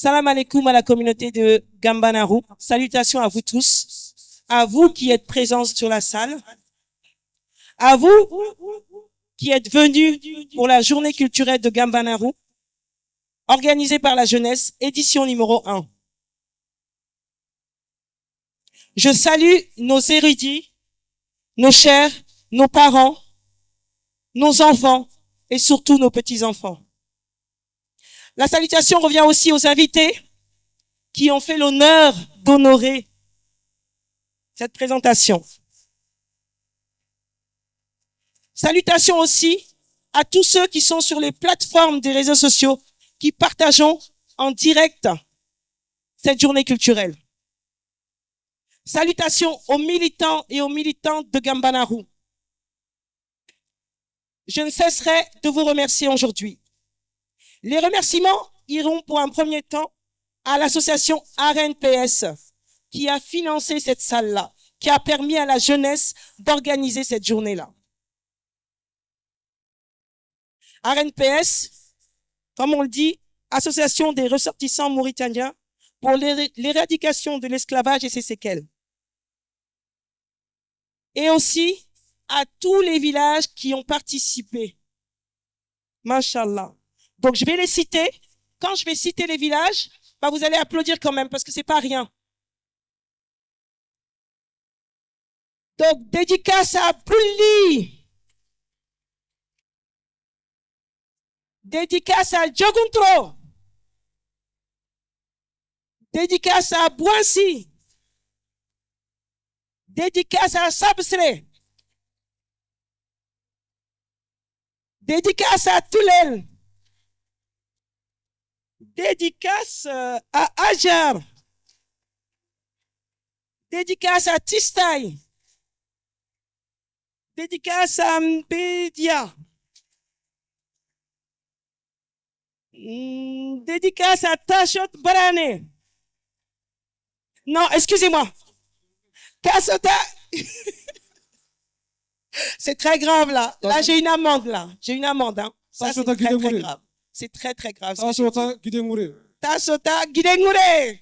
Salam alaikum à la communauté de Gambanaru. Salutations à vous tous, à vous qui êtes présents sur la salle, à vous qui êtes venus pour la journée culturelle de Gambanaru, organisée par la jeunesse, édition numéro 1. Je salue nos érudits, nos chers, nos parents, nos enfants et surtout nos petits-enfants. La salutation revient aussi aux invités qui ont fait l'honneur d'honorer cette présentation. Salutations aussi à tous ceux qui sont sur les plateformes des réseaux sociaux qui partageons en direct cette journée culturelle. Salutations aux militants et aux militantes de Gambanaru. Je ne cesserai de vous remercier aujourd'hui. Les remerciements iront pour un premier temps à l'association RNPS qui a financé cette salle-là, qui a permis à la jeunesse d'organiser cette journée-là. RNPS, comme on le dit, Association des ressortissants mauritaniens pour l'éradication de l'esclavage et ses séquelles. Et aussi à tous les villages qui ont participé. Mashallah. Donc, je vais les citer. Quand je vais citer les villages, bah, vous allez applaudir quand même parce que c'est pas rien. Donc, dédicace à Bulli. Dédicace à Djoguntro. Dédicace à Bouansi. Dédicace à Sabsre. Dédicace à Toulel. Dédicace à Ajar. Dédicace à Tistaï. Dédicace à Mbédia. Dédicace à Tachot Barane. Non, excusez-moi. Kassota. C'est très grave là. Là, j'ai une amende là. J'ai une amende. Hein. Ça, c'est très, très grave. C'est très, très grave. Tashota Gidengure. Tashota Gidengure.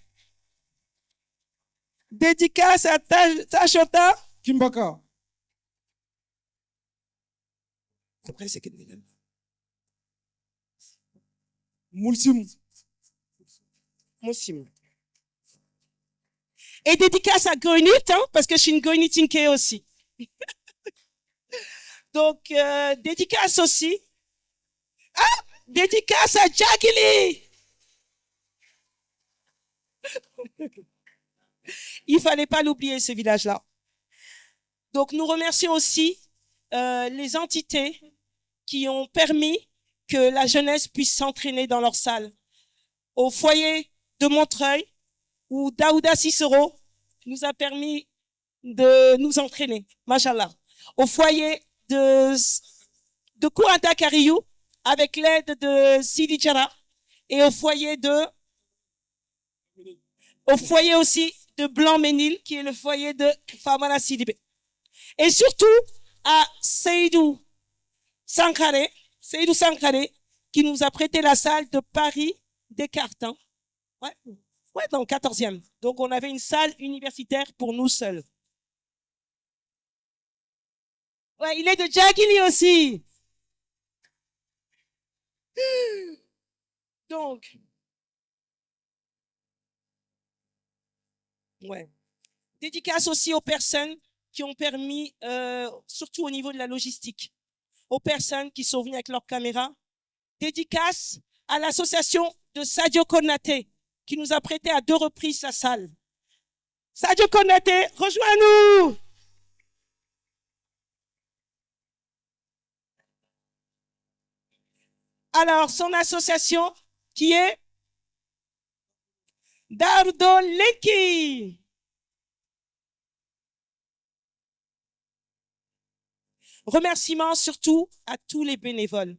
Dédicace à Tashota Kimbaka. Après, c'est que... Mulsim. Moussim. Et dédicace à Goinit, hein, parce que je suis une Goinitinke aussi. Donc, dédicace aussi. Ah, dédicace à Jagili. Il fallait pas l'oublier, ce village-là. Donc, nous remercions aussi les entités qui ont permis que la jeunesse puisse s'entraîner dans leur salle. Au foyer de Montreuil, où Daouda Cicero nous a permis de nous entraîner. Machallah. Au foyer de Kouranta Kariou, avec l'aide de Sidi Djara, et au foyer aussi de Blanc-Ménil, qui est le foyer de Famara Sidibé. Et surtout à Seydou Sankare, qui nous a prêté la salle de Paris Descartes. Hein. Ouais, dans le 14e. Donc, on avait une salle universitaire pour nous seuls. Ouais, il est de Jagili aussi. Donc, ouais. Dédicace aussi aux personnes qui ont permis, surtout au niveau de la logistique, aux personnes qui sont venues avec leur caméra. Dédicace à l'association de Sadio Konaté, qui nous a prêté à 2 reprises sa salle. Sadio Konaté, rejoins-nous! Alors, son association, qui est Dardo Leki. Remerciements surtout à tous les bénévoles,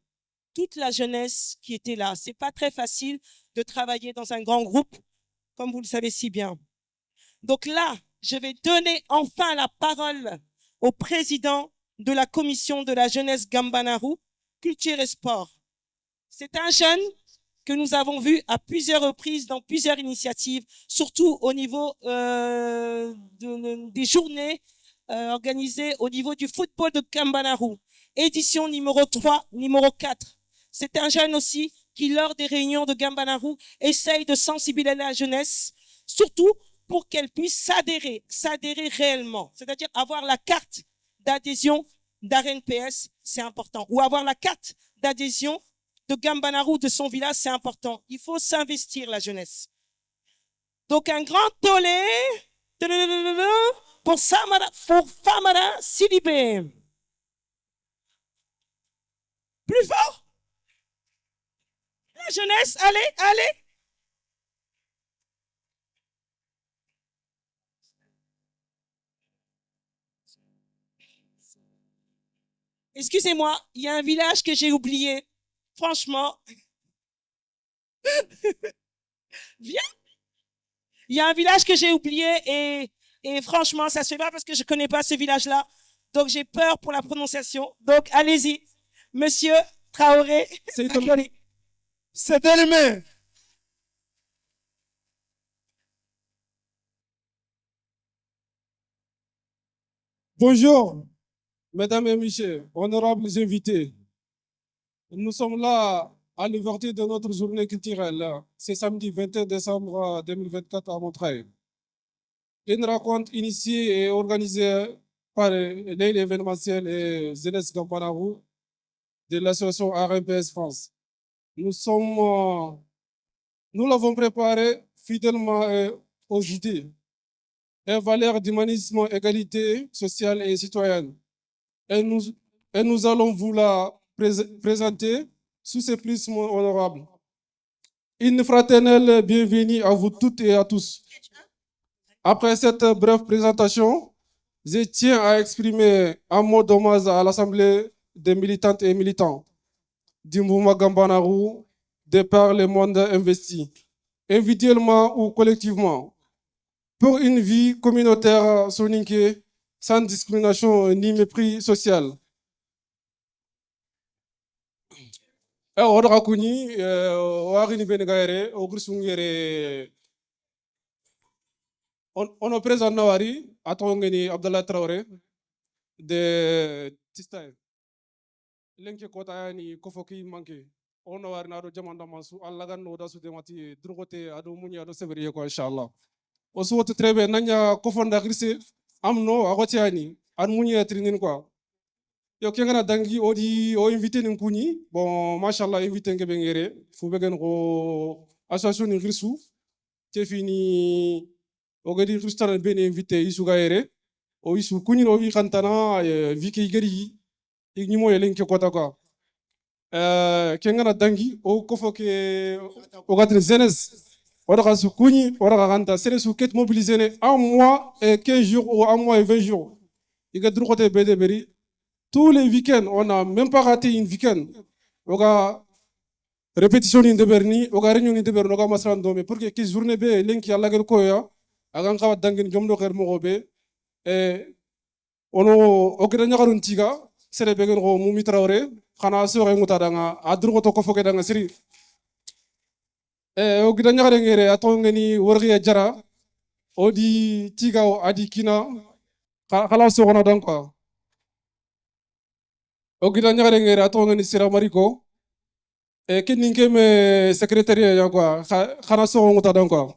toute la jeunesse qui était là. C'est pas très facile de travailler dans un grand groupe, comme vous le savez si bien. Donc là, je vais donner enfin la parole au président de la commission de la jeunesse Gambanaru, culture et sport. C'est un jeune que nous avons vu à plusieurs reprises dans plusieurs initiatives, surtout au niveau des journées organisées au niveau du football de Cambanarou. Édition numéro 3, numéro 4. C'est un jeune aussi qui, lors des réunions de Cambanarou, essaye de sensibiliser la jeunesse, surtout pour qu'elle puisse s'adhérer réellement. C'est-à-dire avoir la carte d'adhésion d'ARENPS, c'est important. Ou avoir la carte d'adhésion de Cambanarou, de son village, c'est important. Il faut s'investir, la jeunesse. Donc, un grand tollé pour Famara Sidibé. Plus fort. La jeunesse, allez. Excusez-moi, il y a un village que j'ai oublié. Franchement. Viens. Il y a un village que j'ai oublié et franchement, ça se fait pas parce que je connais pas ce village-là. Donc, j'ai peur pour la prononciation. Donc, allez-y. Monsieur Traoré. C'est tellement. Bonjour, mesdames et messieurs, honorables invités. Nous sommes là à l'ouverture de notre journée culturelle. C'est samedi 21 décembre 2024 à Montreuil. Une rencontre initiée et organisée par l'aile événementielle et Jeunesse Cambanarou de l'association ARENPS France. Nous l'avons préparé fidèlement aux idées et valeurs d'humanisme, égalité sociale et citoyenne. Et nous allons vous la présenter sous ces prismes honorables. Une fraternelle bienvenue à vous toutes et à tous. Après cette brève présentation, je tiens à exprimer un mot d'hommage à l'Assemblée des militantes et militants du mouvement Cambanarou de par le monde investi, individuellement ou collectivement, pour une vie communautaire soninké, sans discrimination ni mépris social. Odra kuni wagini bengaire ogrsungere on est présent nawari atongeni Abdallah Traoré de Tistaye lenke kota ni kofoki manke on war na do jamanda mansu Allah gan no da su demati drogote ado munya do sevriye ko inshallah o su wotu trebe nanya kofonda grise amno agotiani an munya trinin quoi yo kengana dangi odi o invité nin kuni bon machallah invité ngebe ngere fu begen ko association ni grisu te fini o gadi kristan ben invité isu gaere o isu kuni o wi kantana viki gari igni mo yelen ke kota quoi kengana dangi o kofoke o gatre zenes o da su kuni o da kanta sere su ket mobiliser un mois et 15 jours ou un mois et 20 jours iga dru côté bede beri. Tous les week-ends, on n'a même pas raté une week-end. On a répétition de Berni, on a réunion de Berni, on a masran domé pour que journée be lenki alla gel koya, agan kawa dangin jomdo ker mo be et ono ogena nyagarun tiga sere begen ro Mumi Traoré xana so re nguta danga adru ko foke danga siri et ogena nyagare ngere atongeni worgi jara odi tiga o adi kina khala so gona donc quoi. Ogida nyagare ngere atongeni sira mariko e keninke me secrétaire ya quoi xana so nguta donc quoi.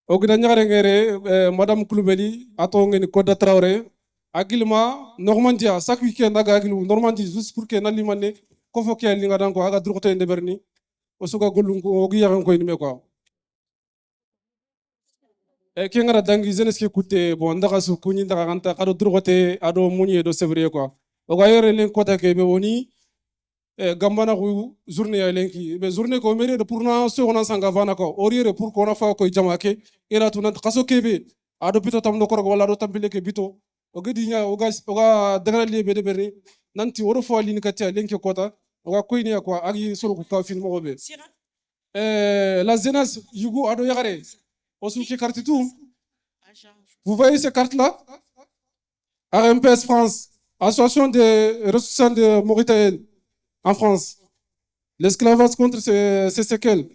Ogida nyagare ngere madame Koulibaly atongeni Koda Traoré agilma Normandia chaque week-end aga agilu Normandie juste pour que nalimane ko fokke linga donc aga drogote de berni o suka golungu ogi yagan ko ni me quoi. E kengara dangi jeunesse ki écouter bon ndaka su kunyi ndaka kanta kado drogote ado munye do sévrier quoi. Oga yore len kota ke be woni Cambanarou journée ya lenki be journée ko mere de pour na so on sanga vana ko oriere pour ko na fa ko jamake ira tunan kaso kebe ado pito tam do korgo wala do tambile ke bito oga dinya oga dagana libe de berni nanti woro fo lini katia lenki kota oga koyni quoi agi solo ko ka film mo be la jeunesse yugo ado yagare osuki carte tout. Vous voyez ces cartes là? ARENPS France, association des ressources de Mauritanie en France. l'esclavage contre ses séquelles.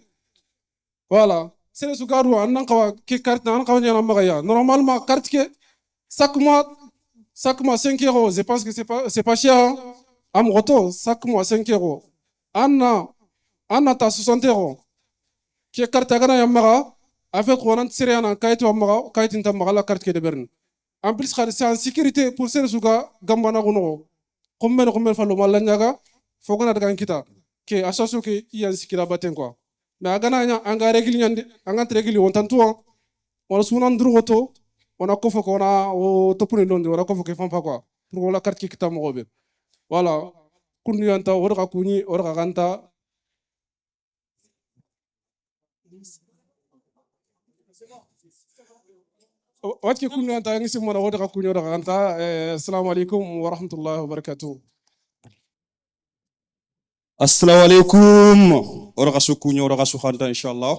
Voilà. C'est le sougarou, qui carte, normalement, carte chaque mois 5 euros. Je pense que c'est pas cher. Hein? Chaque mois 5 euros. Anna, t'as 60 euros. Qui carte à Yamaga, avec Ronan Syriana, Kait Wamaga, Kait Intamaga, la carte qui est de Berne. En plus, c'est en sécurité pour ces sougas, Gambana Runo. Combien fallo Malanyaga, Fogana de Gankita, qui est associé qui y a un sikira batin quoi. Mais à Ghana, on a régulier, on t'entoure, on a souvent drogoto, on a kofo qu'on a au topune londi, on a kofo qui font pas quoi. Pour la carte qui est à Mogobe. Voilà. Kunyanta, Orga Kuni, Orga Ganta. Wat kunyanta, ngi simona Orga Kuni, Orga Ganta. Assalamu alaikum wa rahmatullahi wa barakatuh. Assalamu alaikum. Orga sukunyo, orga sukhanta, inshallah.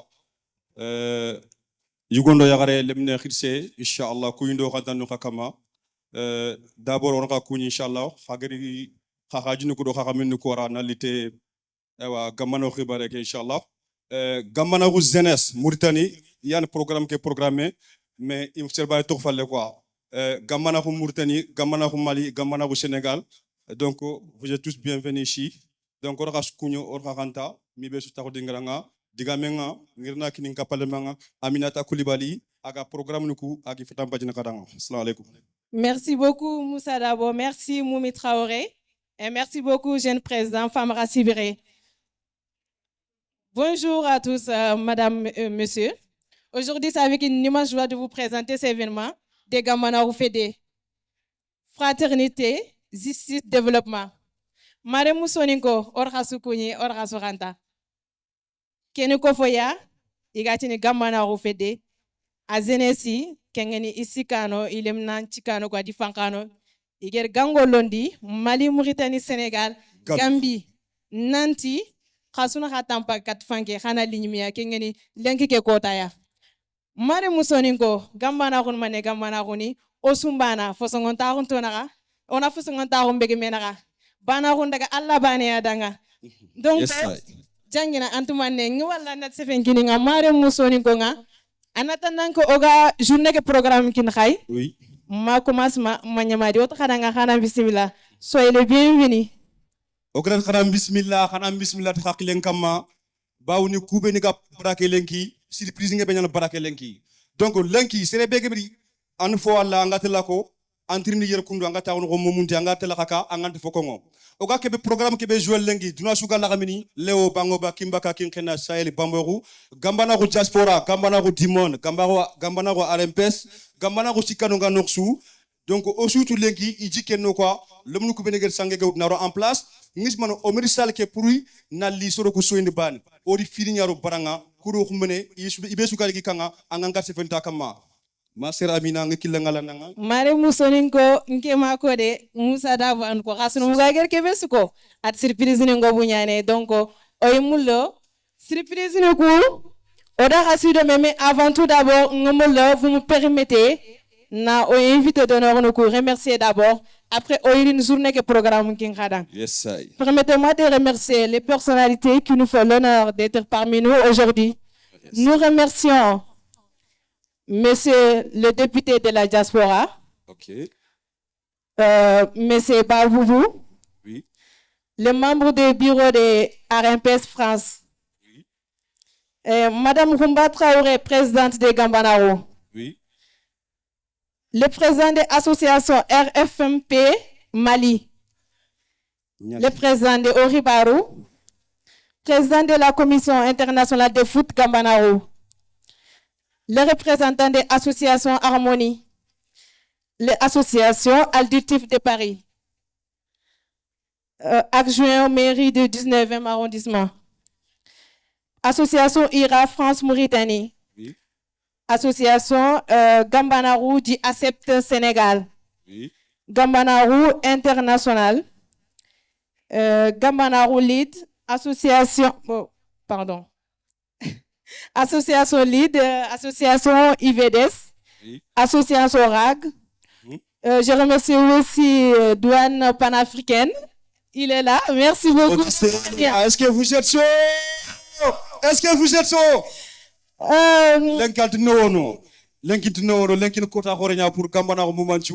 Yugondo yagare lemne khirse, inshallah. Kuyindo khanta no kakama. D'abord orga kunyi, inshallah. Khageri khajinu kudo khakaminu kora nalite. Ewa gamano khibareke, inshallah. Gamana ru zenes Mauritanie, il y a un programme qui est programmé, mais il faut pas tout faire quoi. Gamana ru Mauritanie, Gamana ru Mali, Gamana ru Sénégal. Donc vous êtes tous bienvenus ici. Donc on a sukunyo orga kanta mibe suta kodingranga digamenga ngirna kinin kapalemanga Aminata Koulibaly aga programme nuku agi fitam pajina kadanga. Assalamu alaikum. Merci beaucoup Moussa Dabo, merci Moumi Traoré et merci beaucoup jeune président Famara Sibiré. Bonjour à tous madame monsieur. Aujourd'hui c'est avec une immense joie de vous présenter cet événement des Gamana Fédé. Fraternité, justice, développement. Mare musoninko orga sukunyi orga soranta kene ko foya igatini gamana ro fede azenesi kengeni isikano ilemna chikano kwa difankano iger gango londi Mali Mauritanie Sénégal Gambie nanti khasuna khatampa katfanke khana lignimia kengeni lenki ke kotaya mare musoninko gamana ron mane gamana roni osumbana fosongonta ron tonara ona fosongonta ron bege menara bana daga Allah bane ya danga donc jangina antumane ngi wala nat sefen kini nga mare musoni ko nga anatan ko oga journée ke programme kin khay Oui. ma commence ma nyamadi o khana bismillah soyez les bienvenus Ogran khana bismillah takhilen kama bawni kube ni ga barake lenki surprise nge benyana barake lenki donc lenki sere begebri an fo Allah ngatela ko antrini yer kundu anga tawno ko momunti anga tela kaka angante fokongo oga kebe programme kebe jouer lengi duna suga la gamini leo bango ba kimbaka kinkena sahel bamboru gambana ko diaspora gambana ko dimon gambana ko RMPS gambana ko sikano nga noksu donc surtout lengi ijikenno quoi lemnu ko benegel sangege naro en place ngismano omeri sal ke pourri na li soro ko soyinde ban odi fini nyaro baranga kuro khumene ibesu kali kanga anga se fenta kama ma sera Amina nga kilanga nanga mare musoninko nke mako de Moussa Dabo an ko khasunu mugager ke besuko at surprise ni ngobu nyane donc oymulo surprise ni ko oda khasido mais avant tout d'abord ngomulo vous me permettez na o invité d'honneur nous remercier d'abord après une journée que programme king khadang. Yes I. Permettez-moi de remercier les personnalités qui nous font l'honneur d'être parmi nous aujourd'hui. Yes. Nous remercions Monsieur le député de la diaspora, OK. Monsieur Baboubou, Oui. le membre du bureau de RMPS France, Oui. Madame Rumba Traoré, présidente de Gambanaro, Oui. le président de l'association RFMP Mali, le président de Oribarou, président de la commission internationale de foot Gambanaro, le représentant de l'association Harmonie, l'association Aldutif de Paris, adjoint au mairie du 19e arrondissement, association IRA France-Mauritanie, Oui. association Gambanarou du Accept Sénégal, Oui. Gambanarou International, Gambanarou Lead, association, pardon, association Lead, association IVDS, Oui. association RAG. Je remercie aussi Douane panafricaine, Il est là. Merci beaucoup. Est-ce que vous êtes chaud? Est-ce que vous êtes chaud? L'enquête non. L'enquête kota horenya pour gambana ko mumanchu.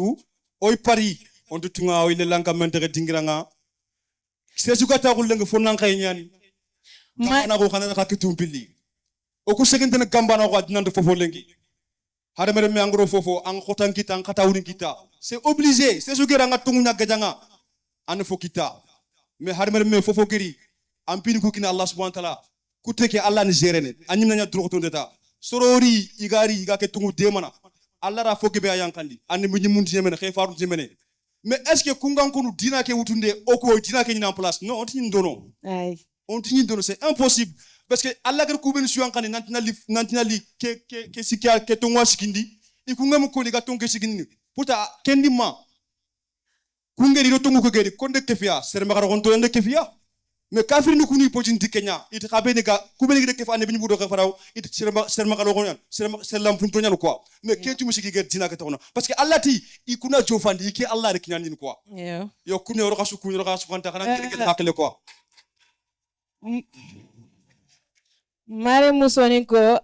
Oi Paris, on te tunga o ile lanka mentere dingiranga. C'est ce que tu as roulé le fond en Kayani. Gambana ko khana ka kitumpili. O ku segente na gambana ko adnan de fofo lengi. Hadamere me angro fofo ang khotan kita ang katawuni kita. C'est obligé, c'est ce que ranga tungunya gajanga. An fo kita. Mais hadamere me fofo geri. Ampini ko kina Allah subhanahu wa ta'ala. Kuteke Allah ni gerene. Anyim nanya drogoton deta. Sorori igari igake tungu demana. Allah ra fo kebe ayankandi. Andi mu nyimunti nyemene khefaru nyemene. Mais est-ce que kungan konu dina ke wutunde oko dina ke en place? Non, on t'y donne. On t'y donne, c'est impossible. Parce que Allah ke kuben suyankani nantina li ke sikia ke tongwa sikindi. Ikunga mu koni ga tonke sikindi. Puta kendi ma. Kungeri ro tongu ko geri konde kefia, serma ga ronto ende kefia. Mais kafir ni kuni pojin di Kenya, it rabene ga kubeni de kefa ne bini budo ka faraw, it serma ga logon selam funto nyal quoi. Mais kentu musiki ge dina ka tawna parce que Allah ti ikuna jofandi ki Allah rek nyan ni quoi. Yo kuni ro kasu kuni ro kasu kanta kana ke hakle quoi. Mare Moussoninko,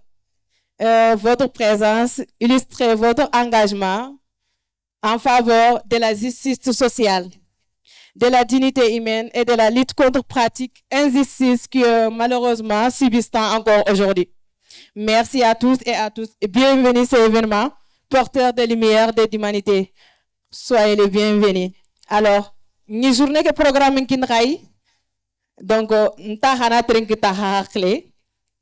votre présence illustre votre engagement en faveur de la justice sociale, de la dignité humaine et de la lutte contre pratiques injustices que malheureusement subissent encore aujourd'hui. Merci à tous et bienvenue à cet événement porteur de lumière de l'humanité. Soyez les bienvenus. Alors, ni journée que programme qui n'raille, donc n'tahana trinki tahakle.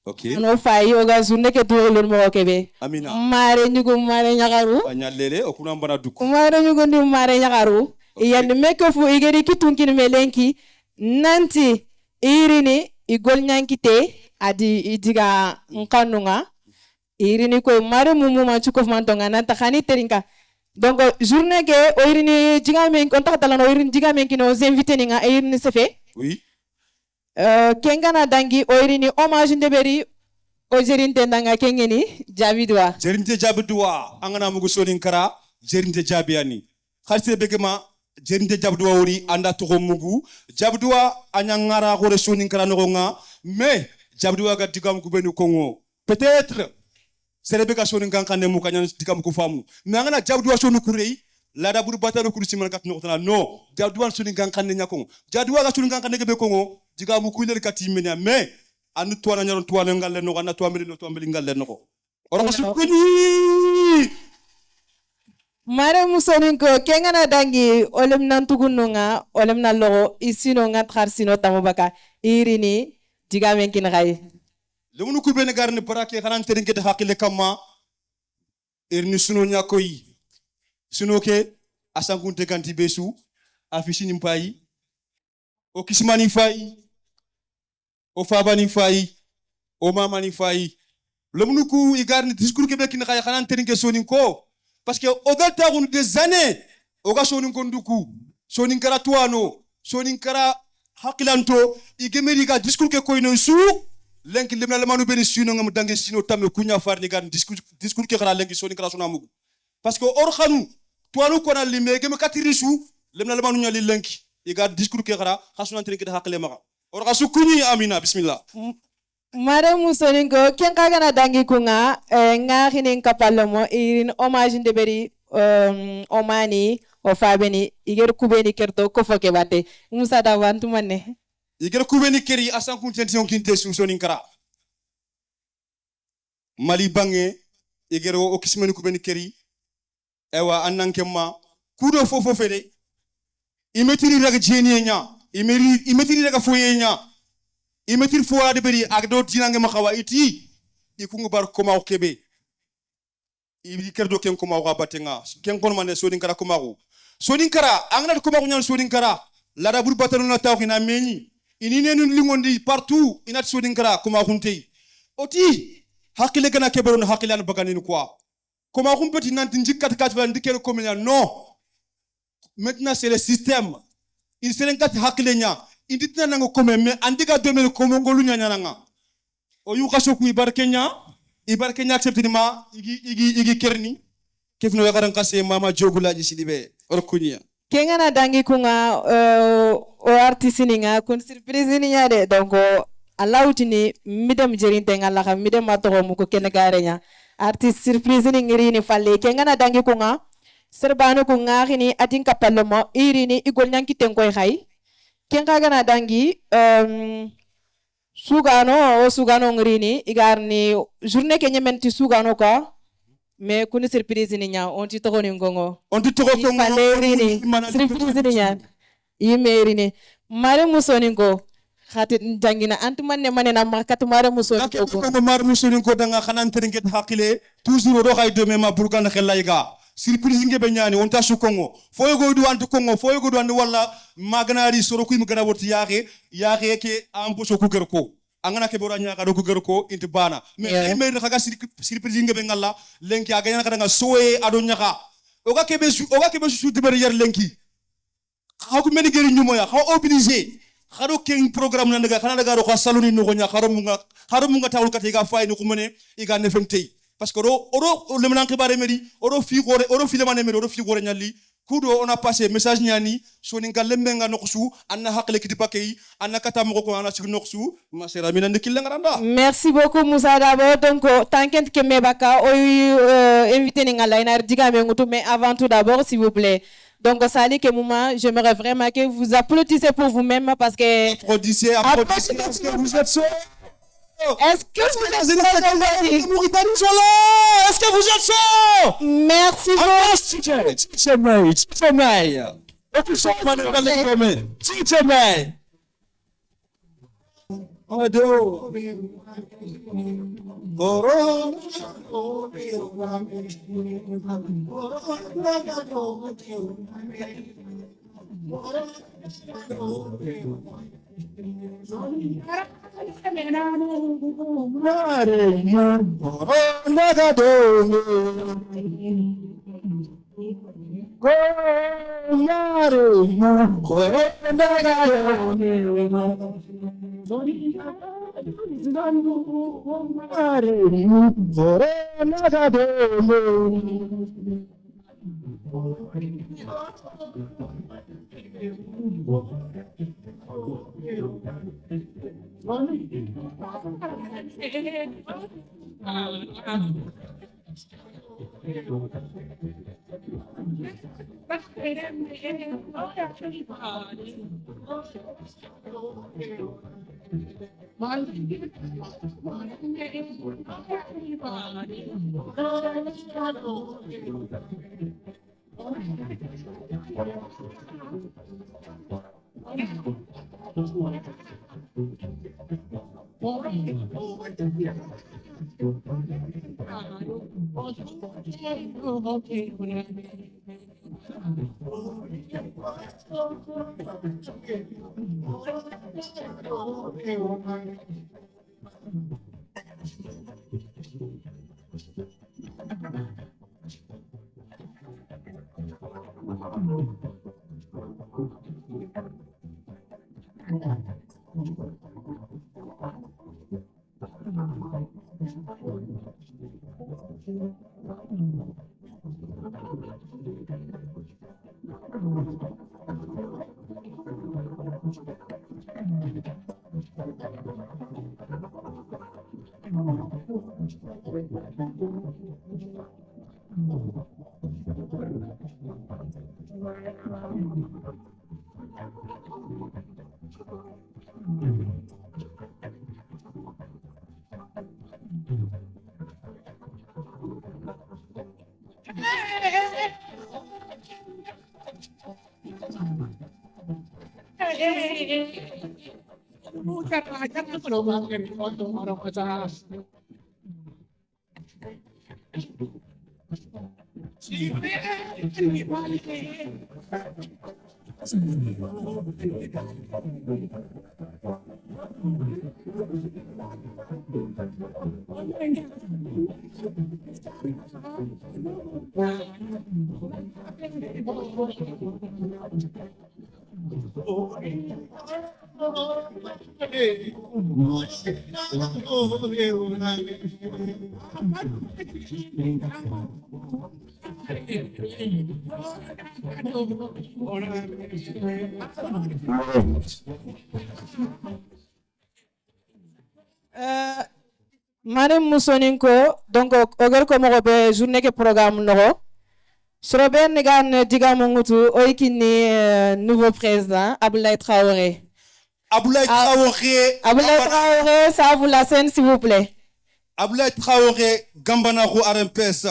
OK. No fayi oga journée que tout le monde kebe. Amina. Mare nyugo mare nyagaru. Anyalele okuna mbana duku. Mare nyugo ndi mare nyagaru. Yandi meke fu igeri kitunkin melenki nanti irini igol nyankite adi idiga nkanunga irini ko mare mumu manchuko mantonga nanta khani terinka donc journée ke o irini diga men konta talano irini diga men kino invité ninga irini sefe oui kengana dangi o irini hommage ndeberi o jerinte ndanga kengeni jabidwa angana mugo sonin kara jerinte jabiani khalse begema jerinte jabdua wori anda to mugu jabdua anyangara gore sonin kara no nga mais jabdua ga digam ku benu kongo peut-être serebe ka sonin kan kanne mu kanyan digam ku famu mais angana jabdua sonu kurei la da buru batano kuru siman kat no tana no jabdua sonin kan kanne nyako jabdua ga sonin kan kanne be kongo digam ku ler kati menya mais anu to na nyaron to na ngalle no ana to ameli no to ameli ngalle no ko ora su kuni Mare Moussoninko kengana dangi olem nantugununga olem na logo isino nga tharsino tamobaka irini digamen kin ray lemunu ku ben garni parake xanan terinke de hakile kama irni suno nyakoyi suno ke asangunte kanti besu afishini mpai o kismani fai o fabani fai o mamani fai lemunu ku igarni discours ke be kin xay xanan terinke soninko parce que ogal taxunu des années oga sonin konduku sonin kara tuano sonin kara hakilanto igemeri ga discours ke koyno su lenki lemna lamanu beni sino ngam dange sino tamme kunya farni ga discours ke kara lenki sonin kara sonamugu parce que or khanu tuano kona lime gem katirisu lemna lamanu nyali lenki iga discours ke kara khasuna trinki de hakle maga or ga sukuni amina bismillah Mare Moussoninko kenka gana dangi kunga nga hinin kapalomo irin hommage ndeberi omani o fabeni iger kubeni kerto kofoke bate musa da wantu manne iger kubeni keri asan kuntention kinte sonin kara mali bange iger o kismeni kubeni keri ewa annankema kudo fofo fede imetiri raga jeni nya imetiri raga foye nya imetir fo de beri ak do dinange ma xawa iti ikungu bar koma o kebe ibi kerdo ken koma o batenga ken kon mané sodin kara koma ko sodin kara angna koma ko nyal sodin kara la da bur batanu na taw ina meñi ini nenu lingondi partout inat sodin kara koma xuntey oti hakile gana keberon hakile an baganin quoi koma xum petit nanti njikkat kat fa ndikere komenya non maintenant c'est le système il se renkat hakile nya inditina nango kome me andiga domene komongolu nyanyanga o yu kaso ku ibarkenya accepte ma igi kerni kefno yakaran kase mama jogula ji sidibe or kunya kengana dangi kunga o artiste ni nga kun surprise ni nya de donc alawtini midem jerinte ngala ka midem matoro mu ko ken garenya artiste surprise ni ngiri ni falle ke ngana dangi ko nga serbano ko ngari ni atin kapalmo iri ni igol nyanki ten koy khay ken ka gana dangi sugano ngiri ni igarni journée ke nyementi sugano ka mais kuni surprise ni nya on ti to ni ngongo on ti to ko surprise ni nya imeri ni mare musoni ko khati jangina antuman ne manena makatu mare musoni ko mare musoni ko danga xanan trinket hakile toujours do kay do me ma burkan xelayga surprise ngebe nyani on ta su kongo foyo go du antu kongo foyo go du andu wala magnari soro kuy magana woti yaake ke amposo ku gerko angana ke bora nyaka do ku gerko inti bana mais me xaga surprise ngebe ngalla lenki aga nyaka danga soye ado nyaka oga kebe su diber yer lenki xaw ko meni geri ñumo ya xaw obligé xaro ken programme na daga xana daga ro saloni no nya xaro mu nga tawul kat ga fay ni ko mene iga nefem tey parce que oro le menan xibare meri oro fi lemane meri oro fi gore nyali kudo on a passé message nyani soni ngalembe nga noxu anna haqle kiti pakay anna kata mo ko ana ci noxu ma sera mina ndikil nga randa. Merci beaucoup Moussa Dabo donc t'inquiète que mebaka invité ni ngala ina digame ngutu mais avant tout d'abord s'il vous plaît. Donc, Sali Kemouma, j'aimerais vraiment que vous applaudissez pour vous-même parce que... Applaudissez, parce que vous êtes chaud. Est-ce que vous êtes chaud? Est-ce que vous êtes chaud? Merci Madame Moussoninko, donc, oger ko mo be journée ke programme no. Sorober negan diga mongutu oikini nouveau président Abdoulaye Traoré. Abdoulaye Traoré. Abdoulaye Traoré, ça vous la scène s'il vous plaît. Abdoulaye Traoré, Gambanaru RMPS.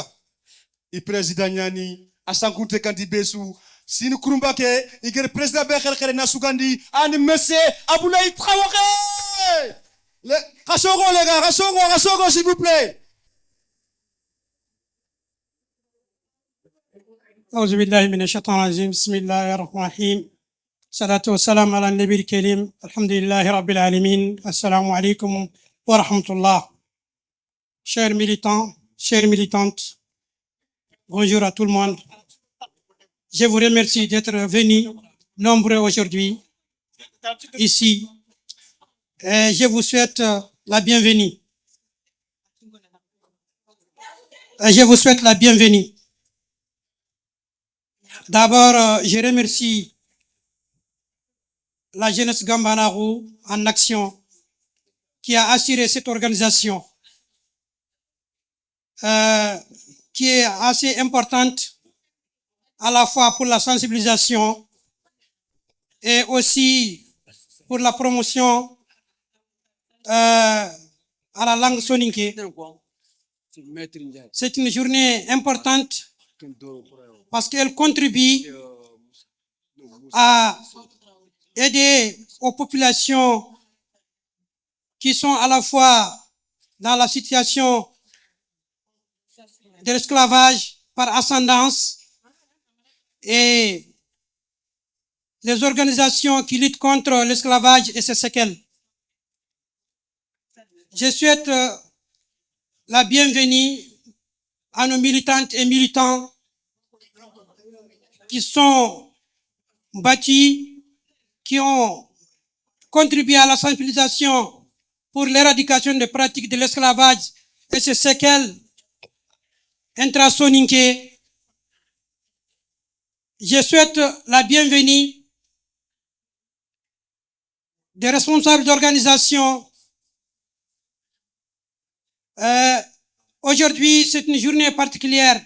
Et président Nyani, Asankunte Kandi Besu. Si nous Kurumbake, il y a le président Bekher Nasugandi, Anne Messé, Abdoulaye Traoré. Rassogo les gars, rassogo s'il vous plaît. أعوذ بالله من الشيطان الرجيم بسم الله الرحمن الرحيم الصلاة والسلام على النبي الكريم الحمد لله رب العالمين السلام عليكم ورحمة الله. Chers militants, chères militantes, bonjour à tout le monde. Je vous remercie d'être venus nombreux aujourd'hui ici et je vous souhaite la bienvenue. Je vous souhaite la bienvenue. D'abord, je remercie la jeunesse Gambanaru en action qui a assuré cette organisation qui est assez importante à la fois pour la sensibilisation et aussi pour la promotion à la langue soninké. C'est une journée importante parce qu'elle contribue à aider aux populations qui sont à la fois dans la situation de l'esclavage par ascendance et les organisations qui luttent contre l'esclavage et ses séquelles. Je souhaite la bienvenue à nos militantes et militants qui sont battus, qui ont contribué à la sensibilisation pour l'éradication des pratiques de l'esclavage et ses séquelles intrasoninké. Je souhaite la bienvenue des responsables d'organisation. Aujourd'hui, c'est une journée particulière.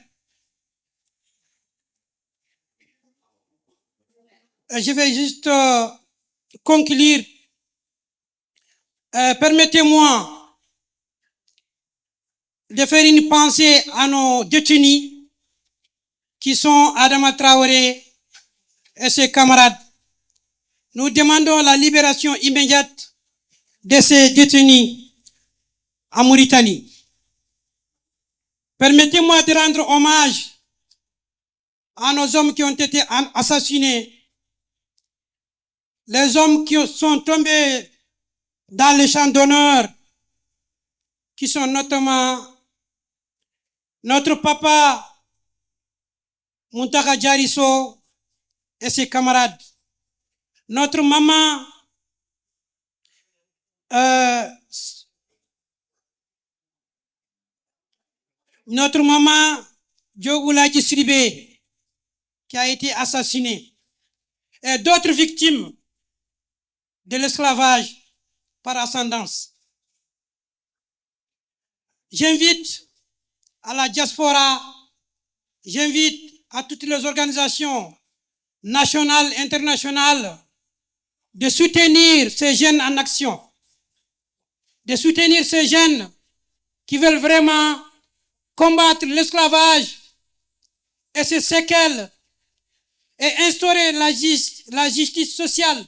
Je vais juste conclure. Permettez-moi de faire une pensée à nos détenus qui sont Adama Traoré et ses camarades. Nous demandons la libération immédiate de ces détenus en Mauritanie. Permettez-moi de rendre hommage à nos hommes qui ont été assassinés, les hommes qui sont tombés dans les champs d'honneur, qui sont notamment notre papa Muntaka Jariso et ses camarades, notre maman Diogoulaye Siribé qui a été assassinée, et d'autres victimes de l'esclavage par ascendance. J'invite à la diaspora, j'invite à toutes les organisations nationales, internationales, de soutenir ces jeunes en action, de soutenir ces jeunes qui veulent vraiment combattre l'esclavage et ses séquelles et instaurer la justice sociale,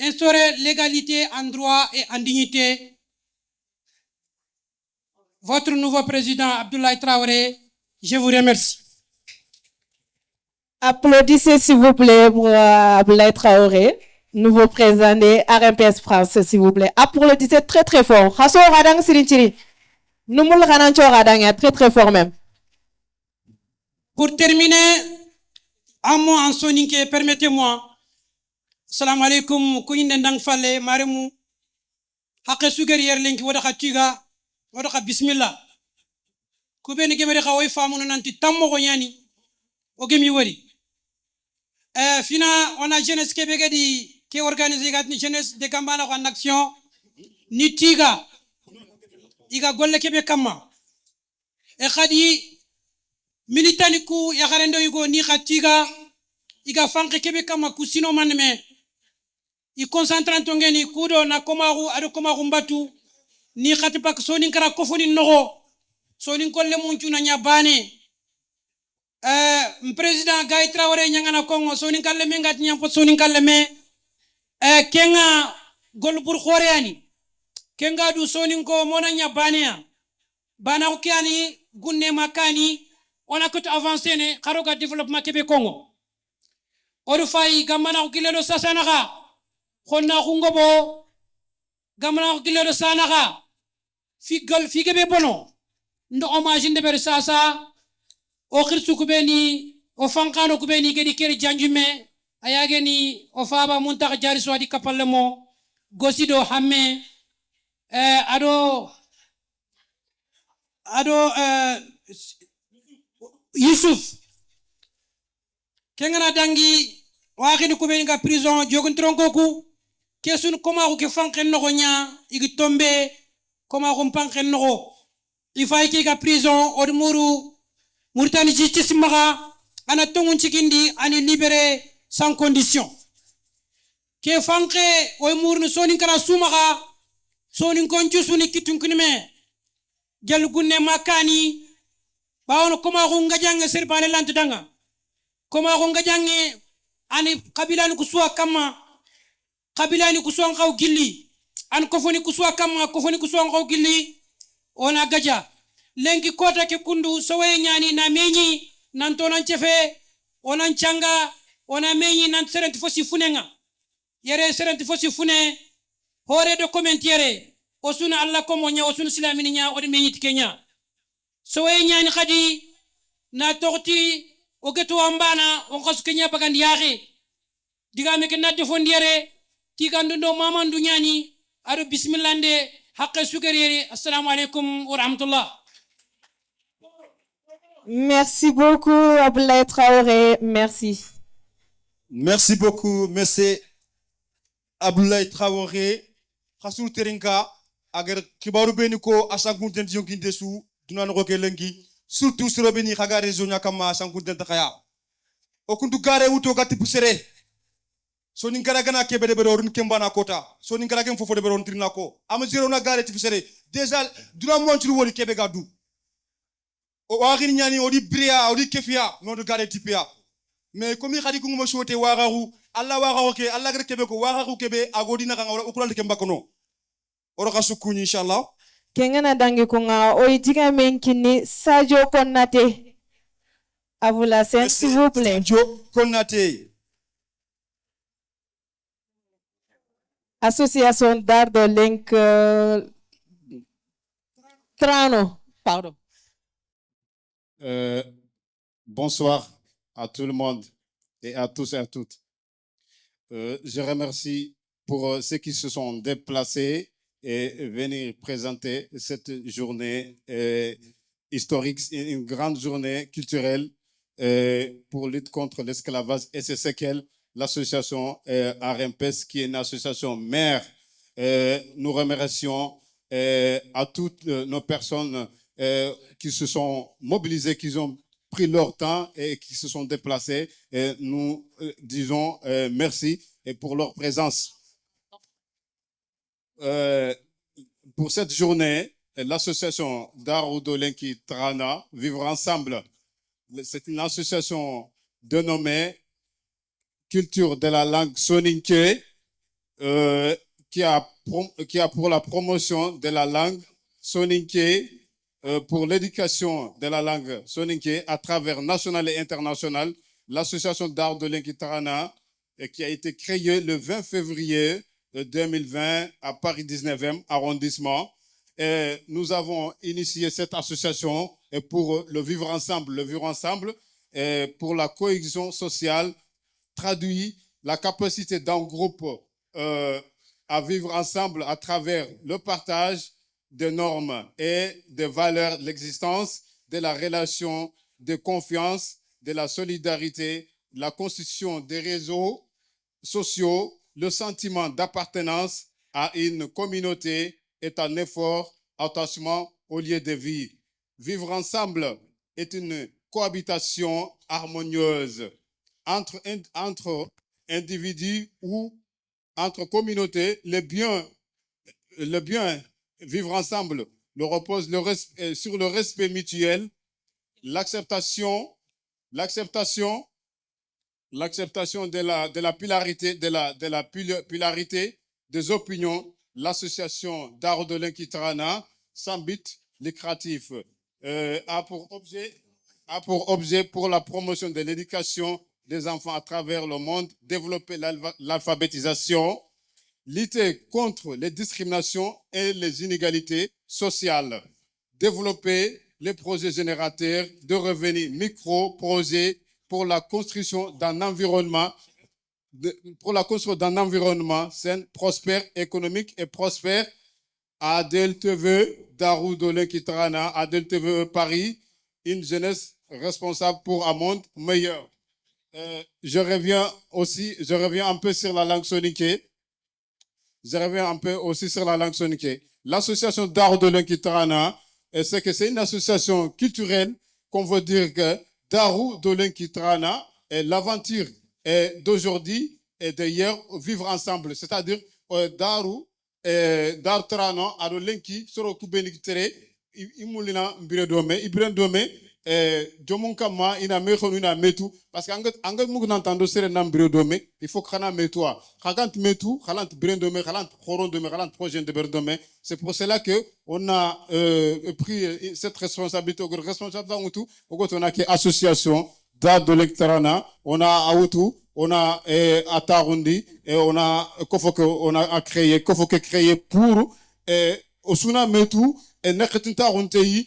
instaurer l'égalité en droit et en dignité. Votre nouveau président Abdoulaye Traoré, je vous remercie. Applaudissez s'il vous plaît pour Abdoulaye Traoré, nouveau président de RMPS France, s'il vous plaît. Applaudissez très très fort. Hasso radang sirinchiri. Numul ranancho radang, très très fort même. Pour terminer, un mot en soninké, permettez-moi. Salam alaikum, kouinde ndang fale, maremu. Hake sugar yer lenki wadaka tiga, wadaka bismillah. kubeni gemere khawoy famu nanti tammo ko nyani o gemi wari fina on a jeunesse kebegadi qui organise gatni jeunesse de Gambana en action ni tiga iga golle kebe kama e khadi militani ku ya garendo yugo ni khatiga iga fanke kebe kama kusino manme i concentrant ngeni kudo na komaru ado komaru mbatu ni khati pak soni kara kofoni nogo soni kolle munchu na nyabane président Gaye Traoré nyangana Kongo soni kalle me ngati nyampo soni kalle me kenga gol pour khoreani kenga du soni ko mona nyabane ya bana ko kiani gunne makani ona ko avancer ne kharoga développement kebe Kongo odu fay gamana ko kilelo sasanaka khonna khungobo gamana ko kilelo sanaka fi kebe bono ndo hommage ndebe sasa o khirsu kubeni o fankano kubeni gedi keri janjume ayageni o faba muntak jari swadi kapallemo gosido hamme ado Yusuf kengana dangi wakhini kubeni ga prison jogun tronkoku kesun koma ko ke fanken no nya igi tombe koma ko panken no ifay ki ga prison od muru Mauritanie justice maga ana tongun cikindi ani libéré sans condition ke fanke o murnu soni kara sumaga soni konju suni kitun kunime gel gunne makani bawno koma ko ngajange serbane lantudanga koma ko ngajange ani kabilani kuswa kama kabilani kuswa ngaw gilli an kofoni kuswa kama kofoni kuswa ngaw gilli ona gaja lenki kota ke kundu sowe nyani na menyi nan tonan chefe onan changa ona menyi nan serenti fosi funenga yere serenti fosi fune hore do commentiere osuna alla ko monya osuna silamini nya odi menyi tikenya sowe nyani khadi na torti o geto ambana on khos kenya bagandi yaxe diga me ke na defondiere tigando ndo mamandu nyani aro bismillah nde haqqe sugeriere assalamu alaikum wa rahmatullah. Merci beaucoup, Abdoulaye Traoré. Merci. Merci beaucoup, monsieur Abdoulaye Traoré. Khasou Terinka, agar kibaru beniko asankunten jonkinde su dunan roke lengi surtout sur beni khaga région yakama asankunten takaya. Okundu gare uto gati pusere. Soni ngara gana kebe de berorun kembana kota. Soni ngara gem fofo de beron trinako. Am zero na gare tipusere. Déjà dunan montu woni kebe gadu. O wakhini nyani odi bria odi kefia no do gare tipia mais comme khadi ko mo shote wagaru alla wagaru ke alla gare kebe ko wagaru kebe agodi na kan o kulal ke mbakono oro kasukuni inshallah Kengana dangi kunga oidiga menkini Sadio Konate. À vous la scène, s'il vous plaît. Sadio Konate. Association d'art de Link Trano. Pardon. Bonsoir à tout le monde et à tous et à toutes. Je remercie pour ceux qui se sont déplacés et venir présenter cette journée historique, une grande journée culturelle pour lutte contre l'esclavage et c'est ce qu'elle, l'association Arempes, qui est une association mère. Nous remercions à toutes nos personnes qui se sont mobilisés, qui ont pris leur temps et qui se sont déplacés. Et nous disons merci et pour leur présence. Pour cette journée, l'association Darudolenki Trana, Vivre Ensemble, c'est une association dénommée Culture de la langue soninké qui a pour la promotion de la langue soninké pour l'éducation de la langue soninké à travers national et international, l'association d'art de l'Inkitarana qui a été créée le 20 février 2020 à Paris 19e arrondissement. Et nous avons initié cette association pour le vivre ensemble et pour la cohésion sociale, traduit la capacité d'un groupe à vivre ensemble à travers le partage des normes et des valeurs de l'existence de la relation de confiance, de la solidarité, la constitution des réseaux sociaux, le sentiment d'appartenance à une communauté est un effort, attachement au lieu de vie. Vivre ensemble est une cohabitation harmonieuse entre individus ou entre communautés. Le bien vivre ensemble repose sur le respect mutuel, l'acceptation de la pluralité des opinions. L'association d'art de l'Inquitrana, sans but lucratif, a pour objet pour la promotion de l'éducation des enfants à travers le monde, développer l'alphabétisation, lutter contre les discriminations et les inégalités sociales, développer les projets générateurs de revenus, micro-projets pour la construction d'un environnement sain, prospère, économique et prospère. ADLTV, Darou de l'Inquitrana, ADLTV Paris, une jeunesse responsable pour un monde meilleur. Je reviens un peu sur la langue soniquée. L'association Darou de l'Inquitrana, c'est que c'est une association culturelle qu'on veut dire que Darou de l'Inquitrana est l'aventure d'aujourd'hui et d'hier, vivre ensemble. C'est-à-dire, Darou, Dar Trano, Ado Lenki, Soro Kubenikitere, Imulina Mbirendome, Jomunkama, Ina Mechon, Ina Metu, parce qu'Angat Mugnantando Sere Nam Biredome, il faut qu'on a Metoua. Kagant Metu, Halant Brendome, Halant Horondome, Halant Projet de Berdome. C'est pour cela qu'on a pris cette responsabilité, on a une association d'art de l'Inquitrana, on a Aoutou, on a Atarundi, et on a créé pour Osuna Metu, et Nekatinta Runtei,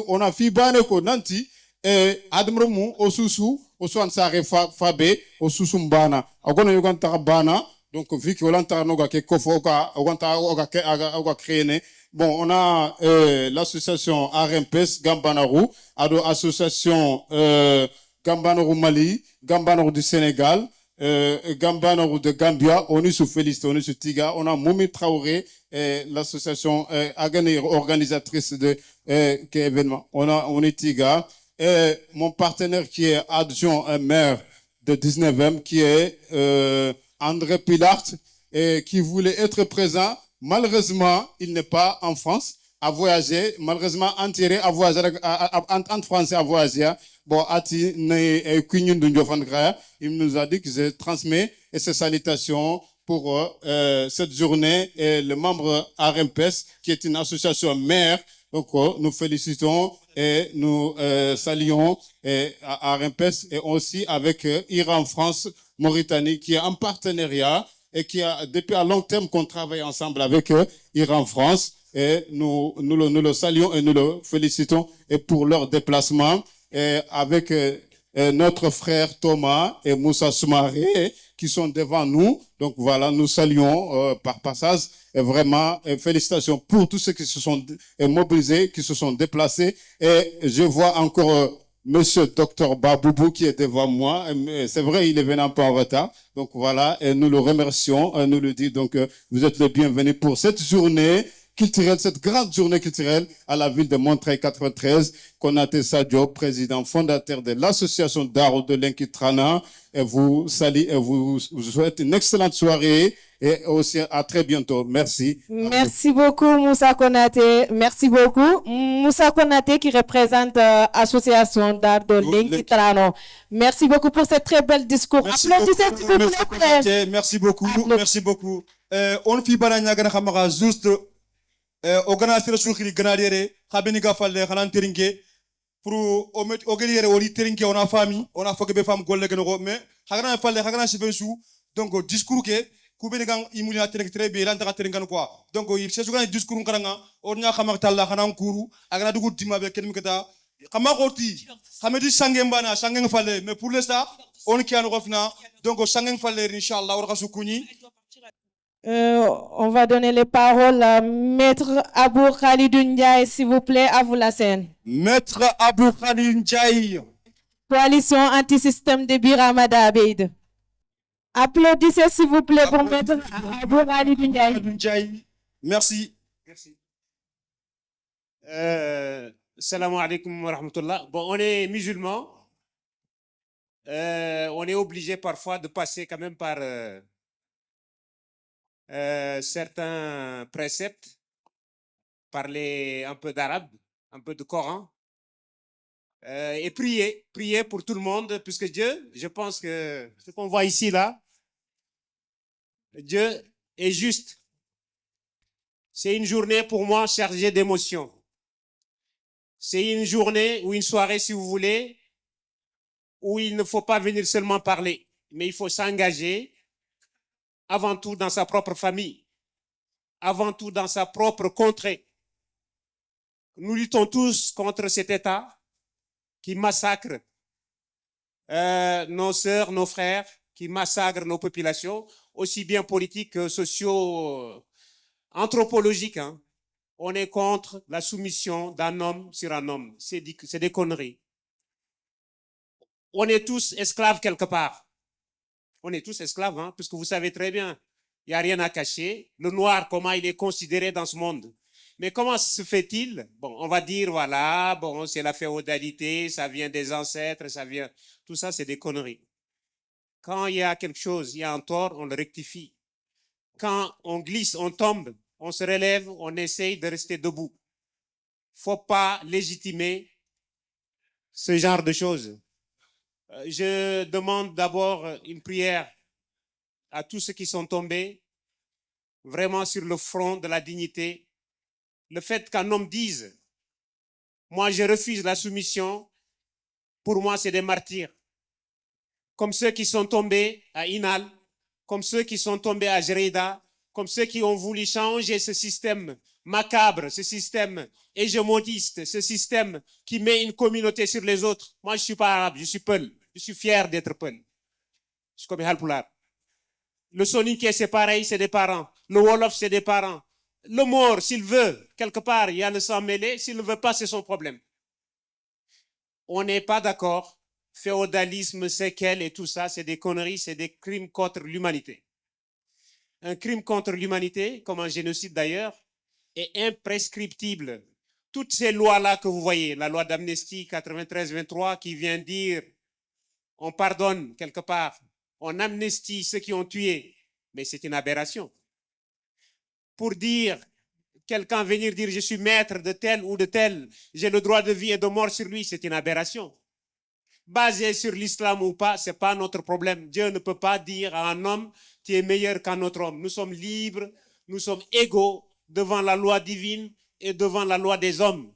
on a Fibane ko Nanti, et Admremu, Osusu, Osuan Sare Fabe, Osusumbana, Agona Yuganta Bana, donc vu que l'Anta Noga ke Kofoka, Oga créé. Bon, on a l'association RMPS Gambanaru, association Gambanaru Mali, Gambanaru du Sénégal, Gambanaru de Gambia, on est sous Félicité, on est sous Tiga, on a Moumi Traoré, l'association Agani organisatrice de événement. On est Tiga, et mon partenaire qui est adjoint maire de 19e, qui est André Pilart, et qui voulait être présent. Malheureusement, il n'est pas en France à voyager. Malheureusement, enterré à voyager en Français à voyager. Bon, il nous a dit que je transmets et ses salutations pour cette journée et le membre RMPS qui est une association mère. Donc, nous félicitons et nous saluons RMPS et aussi avec Iran France Mauritanie qui est en partenariat et qui a depuis à long terme qu'on travaille ensemble avec Iran France et nous le saluons et nous le félicitons et pour leur déplacement et avec notre frère Thomas et Moussa Soumaré qui sont devant nous. Donc voilà, nous saluons par passage et vraiment félicitations pour tous ceux qui se sont mobilisés, qui se sont déplacés et je vois encore Monsieur Dr Baboubou qui est devant moi. C'est vrai, il est venu un peu en retard. Donc voilà, et nous le remercions, nous le dit. Donc vous êtes les bienvenus pour cette journée culturelle, cette grande journée culturelle à la ville de Montreuil 93. Konaté Sadio, président fondateur de l'association d'art de l'Inquitrana, et vous salue et vous souhaite une excellente soirée et aussi à très bientôt. Merci. Merci beaucoup Moussa Konaté. Merci beaucoup. Moussa Konaté qui représente l'association d'art de l'Inquitrana. Merci beaucoup pour ce très bel discours. Applaudissez s'il vous plaît. Merci beaucoup. Merci beaucoup. On fit banana gana juste organisation qui grandiere habeni gafalle hanan teringe pour ogeliere oli teringe on a famille on a foke be femme golle gno mais hagana falle hagana sifensu donc discours ke kubeni gang imulina teringe très bien lanta teringan quoi donc il se souvent discours karanga on nya xamak talla hanan kuru agana dugu dimabe ken mikata xama xoti xamedi sangem bana sangeng falle mais pour l'instant on kian rofna donc sangeng falle inchallah war khasukuni On va donner les paroles à Maître Abou Khalidou Ndiaye, s'il vous plaît, à vous la scène. Maître Abou Khalil Ndiaye. Coalition anti-système de Biramada Abeid. Applaudissez, s'il vous plaît, pour Maître Abou Khalidou Ndiaye. Ndiaye. Merci. Merci. Salam alaikum wa rahmatullah. Bon, on est musulmans. On est obligé parfois de passer quand même par certains préceptes, parler un peu d'arabe, un peu de Coran, et prier pour tout le monde, puisque Dieu, je pense que ce qu'on voit ici, là, Dieu est juste. C'est une journée pour moi chargée d'émotions. C'est une journée ou une soirée, si vous voulez, où il ne faut pas venir seulement parler, mais il faut s'engager avant tout dans sa propre famille, avant tout dans sa propre contrée. Nous luttons tous contre cet État qui massacre nos sœurs, nos frères, qui massacre nos populations, aussi bien politiques que sociaux, anthropologiques. Hein. On est contre la soumission d'un homme sur un homme. C'est des conneries. On est tous esclaves quelque part. On est tous esclaves, hein, puisque vous savez très bien, il n'y a rien à cacher. Le noir, comment il est considéré dans ce monde. Mais comment se fait-il? Bon, on va dire, voilà, bon, c'est la féodalité, ça vient des ancêtres, ça vient... Tout ça, c'est des conneries. Quand il y a quelque chose, il y a un tort, on le rectifie. Quand on glisse, on tombe, on se relève, on essaye de rester debout. Faut pas légitimer ce genre de choses. Je demande d'abord une prière à tous ceux qui sont tombés, vraiment sur le front de la dignité. Le fait qu'un homme dise, moi je refuse la soumission, pour moi c'est des martyrs. Comme ceux qui sont tombés à Inal, comme ceux qui sont tombés à Jreida, comme ceux qui ont voulu changer ce système macabre, ce système hégémoniste, ce système qui met une communauté sur les autres. Moi, je ne suis pas arabe, je suis Peul. Je suis fier d'être Peul. Je suis comme Halpulaar. Le Soninké, c'est pareil, c'est des parents. Le Wolof, c'est des parents. Le Maure, s'il veut, quelque part, il y a le sang mêlé. S'il ne veut pas, c'est son problème. On n'est pas d'accord. Féodalisme, séquelles et tout ça, c'est des conneries, c'est des crimes contre l'humanité. Un crime contre l'humanité, comme un génocide d'ailleurs, est imprescriptible. Toutes ces lois-là que vous voyez, la loi d'amnistie 93-23 qui vient dire on pardonne quelque part, on amnistie ceux qui ont tué, mais c'est une aberration. Pour dire, quelqu'un venir dire je suis maître de tel ou de tel, j'ai le droit de vie et de mort sur lui, c'est une aberration. Basé sur l'islam ou pas, ce n'est pas notre problème. Dieu ne peut pas dire à un homme qui est meilleur qu'un autre homme. Nous sommes libres, nous sommes égaux devant la loi divine et devant la loi des hommes.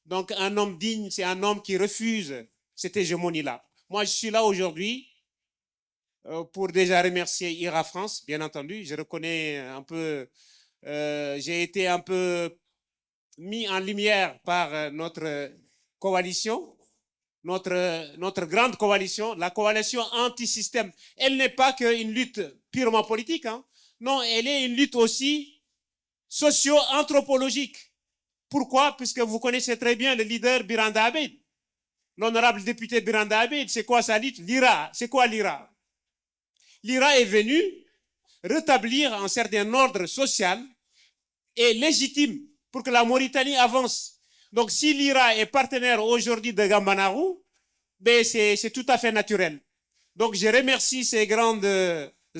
Donc un homme digne, c'est un homme qui refuse cette hégémonie-là. Moi, je suis là aujourd'hui pour déjà remercier IRA France, bien entendu. Je reconnais un peu, j'ai été un peu mis en lumière par notre coalition. Notre grande coalition, la coalition anti-système, elle n'est pas qu'une lutte purement politique. Hein. Non, elle est une lutte aussi socio-anthropologique. Pourquoi? Puisque vous connaissez très bien le leader Biranda Abeid. L'honorable député Biranda Abeid, c'est quoi sa lutte? L'IRA. C'est quoi l'IRA? L'IRA est venu rétablir un certain ordre social et légitime pour que la Mauritanie avance. Donc, si l'IRA est partenaire aujourd'hui de Gambanarou, ben c'est tout à fait naturel. Donc, je remercie ces grandes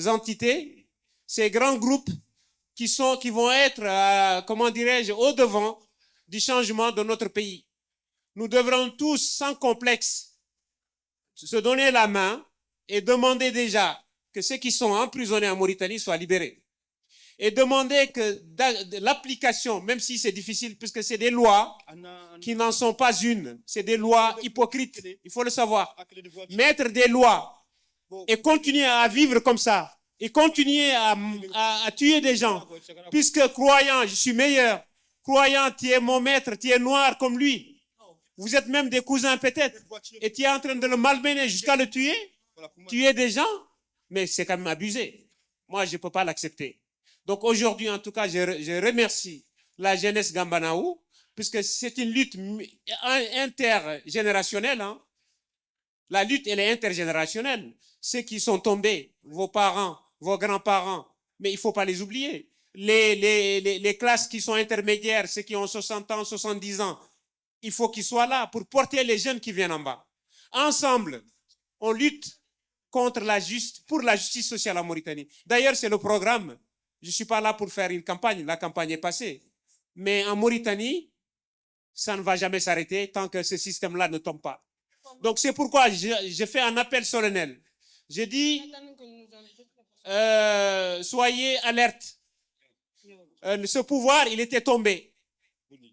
entités, ces grands groupes qui vont être, comment dirais-je, au devant du changement de notre pays. Nous devrons tous, sans complexe, se donner la main et demander déjà que ceux qui sont emprisonnés en Mauritanie soient libérés. Et demander que l'application, même si c'est difficile, puisque c'est des lois qui n'en sont pas une, c'est des lois hypocrites, il faut le savoir. Mettre des lois et continuer à vivre comme ça, et continuer à tuer des gens, puisque croyant, je suis meilleur, croyant, tu es mon maître, tu es noir comme lui, vous êtes même des cousins peut-être, et tu es en train de le malmener jusqu'à le tuer des gens, mais c'est quand même abusé. Moi, je ne peux pas l'accepter. Donc aujourd'hui, en tout cas, je remercie la jeunesse Gambanaou, puisque c'est une lutte intergénérationnelle. Hein. La lutte, elle est intergénérationnelle. Ceux qui sont tombés, vos parents, vos grands-parents, mais il ne faut pas les oublier. Les classes qui sont intermédiaires, ceux qui ont 60 ans, 70 ans, il faut qu'ils soient là pour porter les jeunes qui viennent en bas. Ensemble, on lutte pour la justice sociale en Mauritanie. D'ailleurs, c'est le programme. Je ne suis pas là pour faire une campagne. La campagne est passée. Mais en Mauritanie, ça ne va jamais s'arrêter tant que ce système-là ne tombe pas. Donc, c'est pourquoi je fais un appel solennel. Je dis, soyez alertes. Ce pouvoir, il était tombé.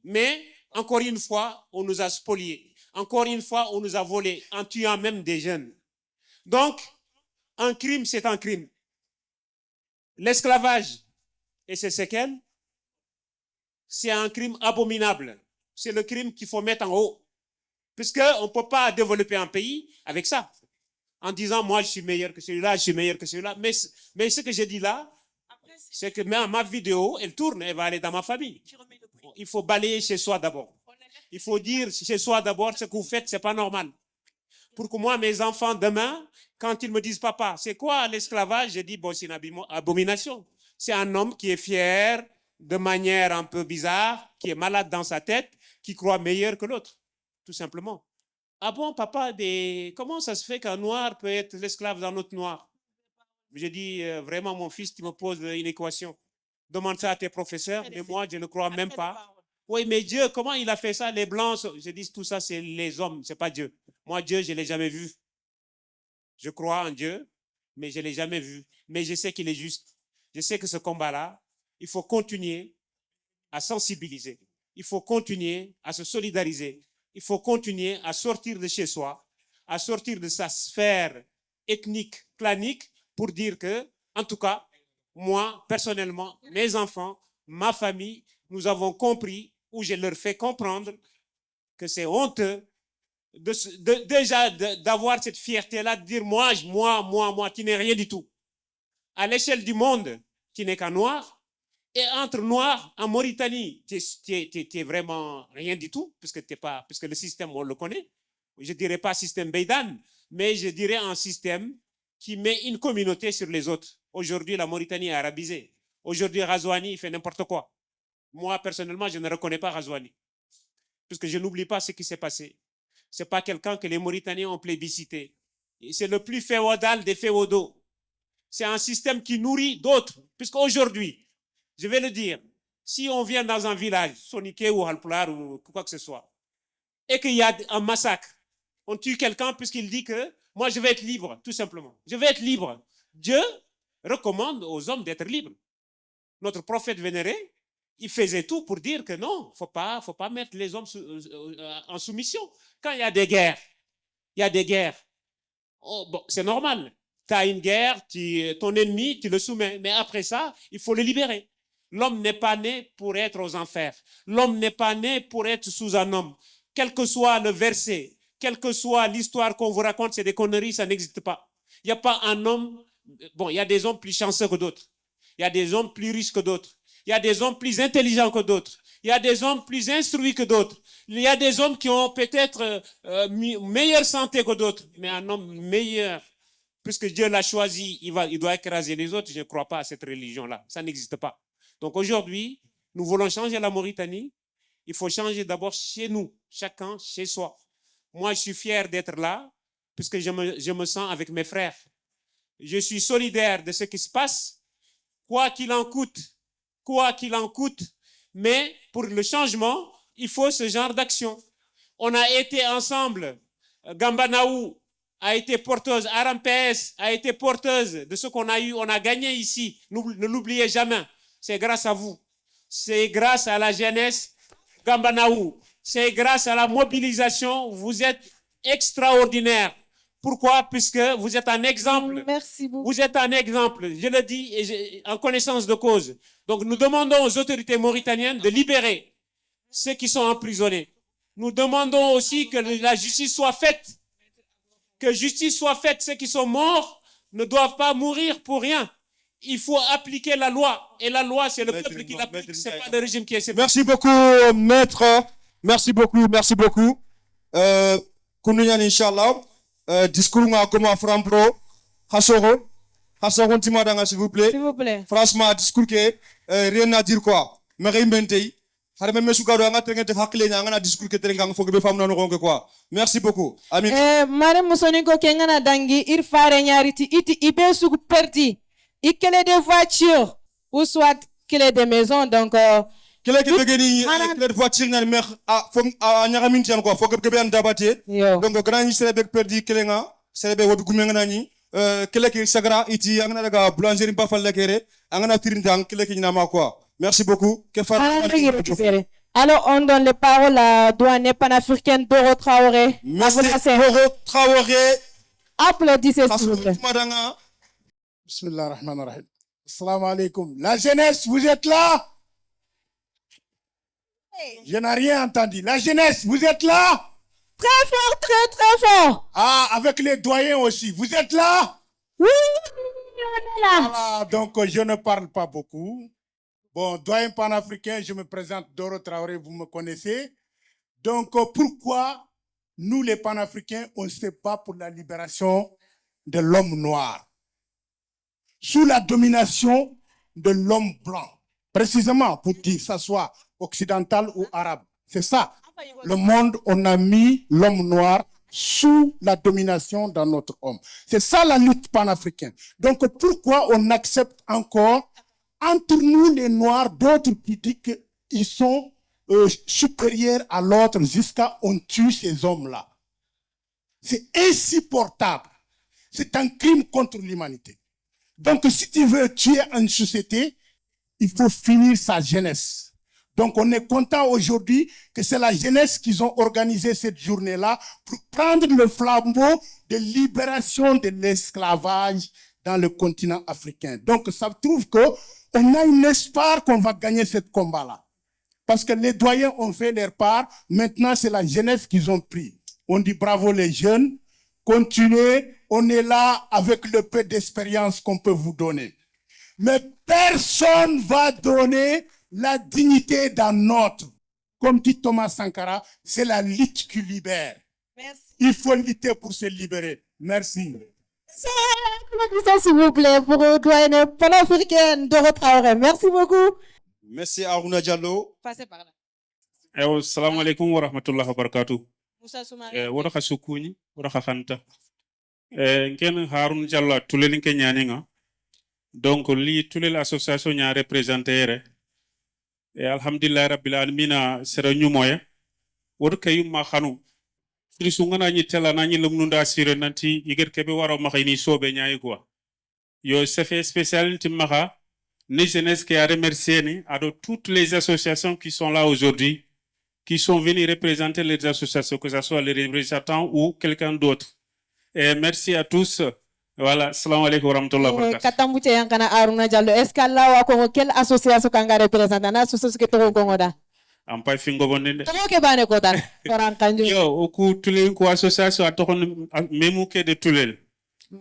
Mais, encore une fois, on nous a spoliés. Encore une fois, on nous a volés en tuant même des jeunes. Donc, un crime, c'est un crime. L'esclavage et ses séquelles, c'est un crime abominable. C'est le crime qu'il faut mettre en haut. Puisqu'on ne peut pas développer un pays avec ça. En disant, moi, je suis meilleur que celui-là, je suis meilleur que celui-là. Mais ce que j'ai dit là, c'est que ma vidéo, elle tourne, elle va aller dans ma famille. Il faut balayer chez soi d'abord. Il faut dire chez soi d'abord, ce que vous faites, ce n'est pas normal. Pour que moi, mes enfants, demain, quand ils me disent, papa, c'est quoi l'esclavage? Je dis, bon, c'est une abomination. C'est un homme qui est fier, de manière un peu bizarre, qui est malade dans sa tête, qui croit meilleur que l'autre, tout simplement. Ah bon, papa, comment ça se fait qu'un noir peut être l'esclave d'un autre noir? Je dis, vraiment, mon fils, tu me poses une équation. Demande ça à tes professeurs, mais moi, je ne crois même pas. Oui, mais Dieu, comment il a fait ça? Les Blancs, je dis, tout ça, c'est les hommes, ce n'est pas Dieu. Moi, Dieu, je ne l'ai jamais vu. Je crois en Dieu, mais je ne l'ai jamais vu. Mais je sais qu'il est juste. Je sais que ce combat-là, il faut continuer à sensibiliser. Il faut continuer à se solidariser. Il faut continuer à sortir de chez soi, à sortir de sa sphère ethnique, clanique, pour dire que, en tout cas, moi, personnellement, mes enfants, ma famille, nous avons compris, ou je leur fais comprendre que c'est honteux déjà d'avoir cette fierté-là, de dire moi, tu n'es rien du tout. À l'échelle du monde, tu n'es qu'un noir. Et entre noirs, en Mauritanie, tu es vraiment rien du tout, puisque le système, on le connaît. Je ne dirais pas système Beidan, mais je dirais un système qui met une communauté sur les autres. Aujourd'hui, la Mauritanie est arabisée. Aujourd'hui, Razouani, il fait n'importe quoi. Moi, personnellement, je ne reconnais pas Razouani, puisque je n'oublie pas ce qui s'est passé. Ce n'est pas quelqu'un que les Mauritaniens ont plébiscité. C'est le plus féodal des féodaux. C'est un système qui nourrit d'autres, puisqu'aujourd'hui, je vais le dire, si on vient dans un village, Soniké ou Halplar ou quoi que ce soit, et qu'il y a un massacre, on tue quelqu'un puisqu'il dit que moi je vais être libre, tout simplement. Je vais être libre. Dieu recommande aux hommes d'être libres. Notre prophète vénéré, il faisait tout pour dire que non, faut pas mettre les hommes en soumission. Quand il y a des guerres, oh, bon, c'est normal. Tu as une guerre, ton ennemi, tu le soumets. Mais après ça, il faut le libérer. L'homme n'est pas né pour être aux enfers. L'homme n'est pas né pour être sous un homme. Quel que soit le verset, quelle que soit l'histoire qu'on vous raconte, c'est des conneries, ça n'existe pas. Il n'y a pas un homme, bon, il y a des hommes plus chanceux que d'autres. Il y a des hommes plus riches que d'autres. Il y a des hommes plus intelligents que d'autres. Il y a des hommes plus instruits que d'autres. Il y a des hommes qui ont peut-être meilleure santé que d'autres. Mais un homme meilleur, puisque Dieu l'a choisi, il doit écraser les autres. Je ne crois pas à cette religion-là. Ça n'existe pas. Donc aujourd'hui, nous voulons changer la Mauritanie. Il faut changer d'abord chez nous, chacun chez soi. Moi, je suis fier d'être là, puisque je me sens avec mes frères. Je suis solidaire de ce qui se passe, quoi qu'il en coûte. Mais pour le changement, il faut ce genre d'action. On a été ensemble. Gambanaou a été porteuse, Arampes a été porteuse de ce qu'on a eu. On a gagné ici. Ne l'oubliez jamais. C'est grâce à vous. C'est grâce à la jeunesse Gambanaou. C'est grâce à la mobilisation. Vous êtes extraordinaire. Pourquoi? Puisque vous êtes un exemple. Merci beaucoup. Vous êtes un exemple. Je le dis en connaissance de cause. Donc nous demandons aux autorités mauritaniennes de libérer ceux qui sont emprisonnés. Nous demandons aussi que la justice soit faite. Que justice soit faite. Ceux qui sont morts ne doivent pas mourir pour rien. il faut appliquer la loi. Et la loi, c'est le Maître peuple qui Ngom, l'applique, Maître c'est pas Ndiaye. le régime qui est... Merci beaucoup, maître. Merci beaucoup, merci beaucoup. Kounouyan, Inch'Allah. Discours nga comment Frampro. Hassoro. Hassoro Timadanga, s'il vous plaît. S'il vous plaît. Franchement, discours que rien à dire quoi. Mais rien mentei. Harame mesukado anga trengete hakle nya anga discours que trengang fogue be famna no ronke quoi. Merci beaucoup. Ami. Mare Moussoninko Kengana Dangi, il fare nyariti, iti ibe suku perdi. Ikele des voitures, ou soit qu'il des maisons, donc, Kele ke begeni kele voiture na mer a fom a nyaramin tian quoi. Fogue be an dabate. yo. Donc grand ni serebe perdi kele nga serebe wodu gumenga ni kele ke sagra iti anga daga boulangerie ba fal lekere anga tirindang kele ke nyama quoi. Merci beaucoup. Que Alors, on donne les paroles à douane panafricaine Doro Traoré. Merci Doro Traoré. Applaudissez s'il vous plaît. Madanga. Bismillah ar-Rahman ar-Rahim. Assalamu alaikum. La jeunesse, vous êtes là? Je n'ai rien entendu. La jeunesse, vous êtes là? Très fort, très très fort. Ah, avec les doyens aussi. Vous êtes là? Oui, on est là. Voilà, donc je ne parle pas beaucoup. Bon, doyen panafricain, je me présente Doro Traoré, vous me connaissez. Donc, pourquoi nous, les panafricains, on ne se bat pour la libération de l'homme noir sous la domination de l'homme blanc? Précisément, pour que ça soit occidental ou arabe. C'est ça. Le monde, on a mis l'homme noir sous la domination d'un autre homme. C'est ça la lutte panafricaine. Donc, pourquoi on accepte encore entre nous les Noirs, d'autres qui disent qu'ils sont supérieurs à l'autre jusqu'à on tue ces hommes-là? C'est insupportable. C'est un crime contre l'humanité. Donc, si tu veux tuer une société, il faut finir sa jeunesse. Donc, on est content aujourd'hui que c'est la jeunesse qui ont organisé cette journée-là pour prendre le flambeau de libération de l'esclavage dans le continent africain. Donc, ça trouve que on a un espoir qu'on va gagner ce combat-là. Parce que les doyens ont fait leur part. Maintenant, c'est la jeunesse qu'ils ont pris. On dit bravo les jeunes. Continuez. On est là avec le peu d'expérience qu'on peut vous donner. Mais personne va donner la dignité d'un autre. Comme dit Thomas Sankara, c'est la lutte qui libère. Merci. Il faut lutter pour se libérer. Merci. Applaudissez s'il vous plaît pour douane panafricaine Doro Traoré. Merci beaucoup. Merci Aruna Diallo. Passez par là. Assalamu alaikum wa rahmatullahi wa barakatuh. Moussa Soumaré. Wara khasukuni, wara khanta. Nken Harun Diallo tulelin ke nyaninga. Donc li tulel association nya représenter et alhamdulillah rabbil alamin sera nyumoya. Wor kayum ma khanu. Sungana ni tela na ni lumnunda sire nanti yiger kebe waro makhini sobe nyaay quoi. Yo ça fait spécial timaka ni jeunesse qui a remercié ni à toutes les associations qui sont là aujourd'hui, qui sont venus représenter les associations, que ce soit les représentants ou quelqu'un d'autre. Et merci à tous. Voilà, salam alaikum wa rahmatullahi wa barakatuh. Katambuche yankana Aruna Diallo. Est-ce qu'Allah wa Congo quelle association kanga représente na association que to Congo da? Ampai fingo bonende. Comment que bane kotan? Koran kanju. Yo, oku tulel ko association atokon memu ke de tulel.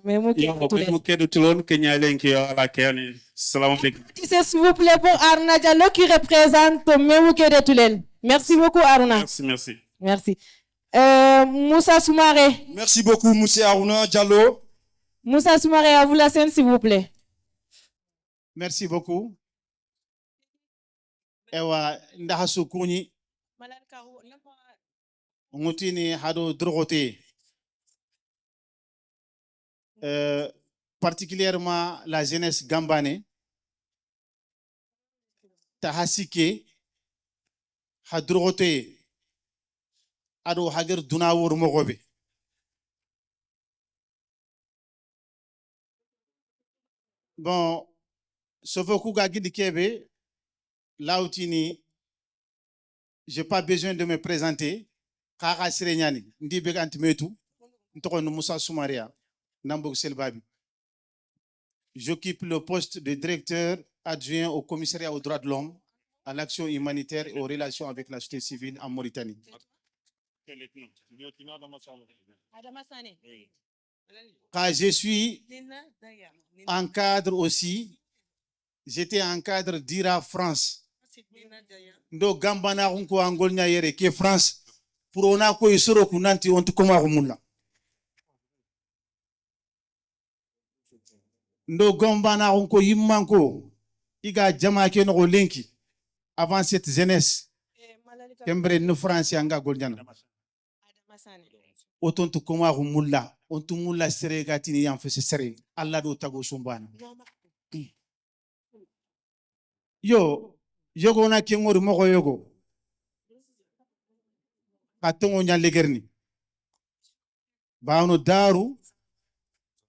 Memu ke de tulon ke nyalen ki ala kani. Salam alaikum. S'il vous plaît pour Aruna Diallo qui représente Memu ke de Tulel. Merci beaucoup Aruna. Merci, merci. Merci. Moussa Soumaré. Merci beaucoup Moussa Aruna Diallo. Moussa Soumaré, à vous la scène s'il vous plaît. Merci beaucoup. Ewa ndahasu kuni ngutini hado drogote particulièrement la jeunesse gambane tahasike hadrogote ado hager dunawur mogobe bon sofoku gagidi kebe Lautini, j'ai pas besoin de me présenter. Kara Sirenyani, Ndi Begant Metu, Ntoron Moussa Soumaria, Nambok Selbabi. J'occupe le poste de directeur adjoint au commissariat aux droits de l'homme, à l'action humanitaire et aux relations avec la société civile en Mauritanie. Quand je suis en cadre aussi j'étais en cadre d'IRA France. Ndo gambana ko angol yere ke France pour ona ko isoro kunanti ontu koma kumulla. Ndo gambana ko yimmanko iga jama ke no lenki avant cette jeunesse. Kembre no France anga golnyana. Otontu koma kumulla, ontu mulla sere gatini yam fese sere. Allah do tago sumbana. Yo yogo na kengori moko yogo katongo nya legerni baano daru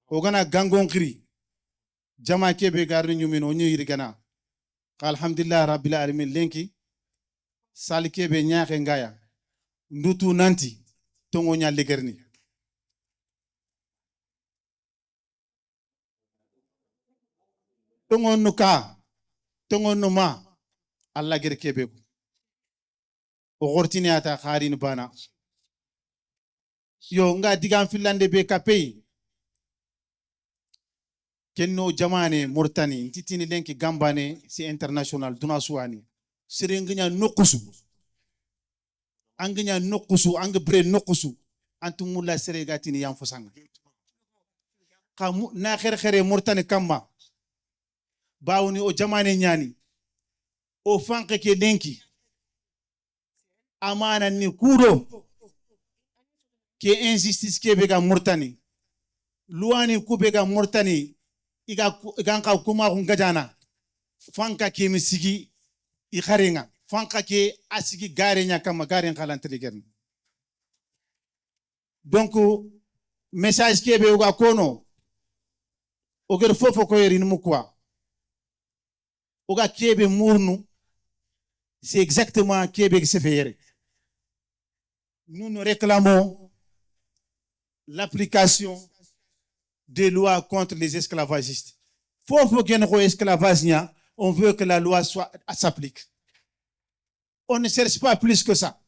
ogana gangon kiri jama kebe garni nyumino nyu yirigana alhamdulillah rabbil alamin lenki sal kebe nyaake ngaya ndutu nanti tongo nya legerni tongo nuka tongo numa Allah gere kebe ko o gortini ata kharin bana yo nga digam filande be kapei kenno jamane murtani titini lenki gambane si international duna suwani serengnya nokusu angnya nokusu ang bre nokusu antu mulla seregatini yam fosanga kamu na khere murtani kamba bawni o jamane nyani o fanke ke lenki amana ni kuro ke injustice ke bega murtani luani ku bega murtani iga ka kuma ngajana fanka ke misigi i kharenga fanka ke asigi garenya kama garen khalantrigen donc message ke be uga kono o ger fofo ko yerin mu quoi oga kebe mournou. C'est exactement Québec se fait. Nous nous réclamons l'application des lois contre les esclavagistes. Faut qu'il y ait un esclavage, on veut que la loi s'applique. On ne cherche pas plus que ça.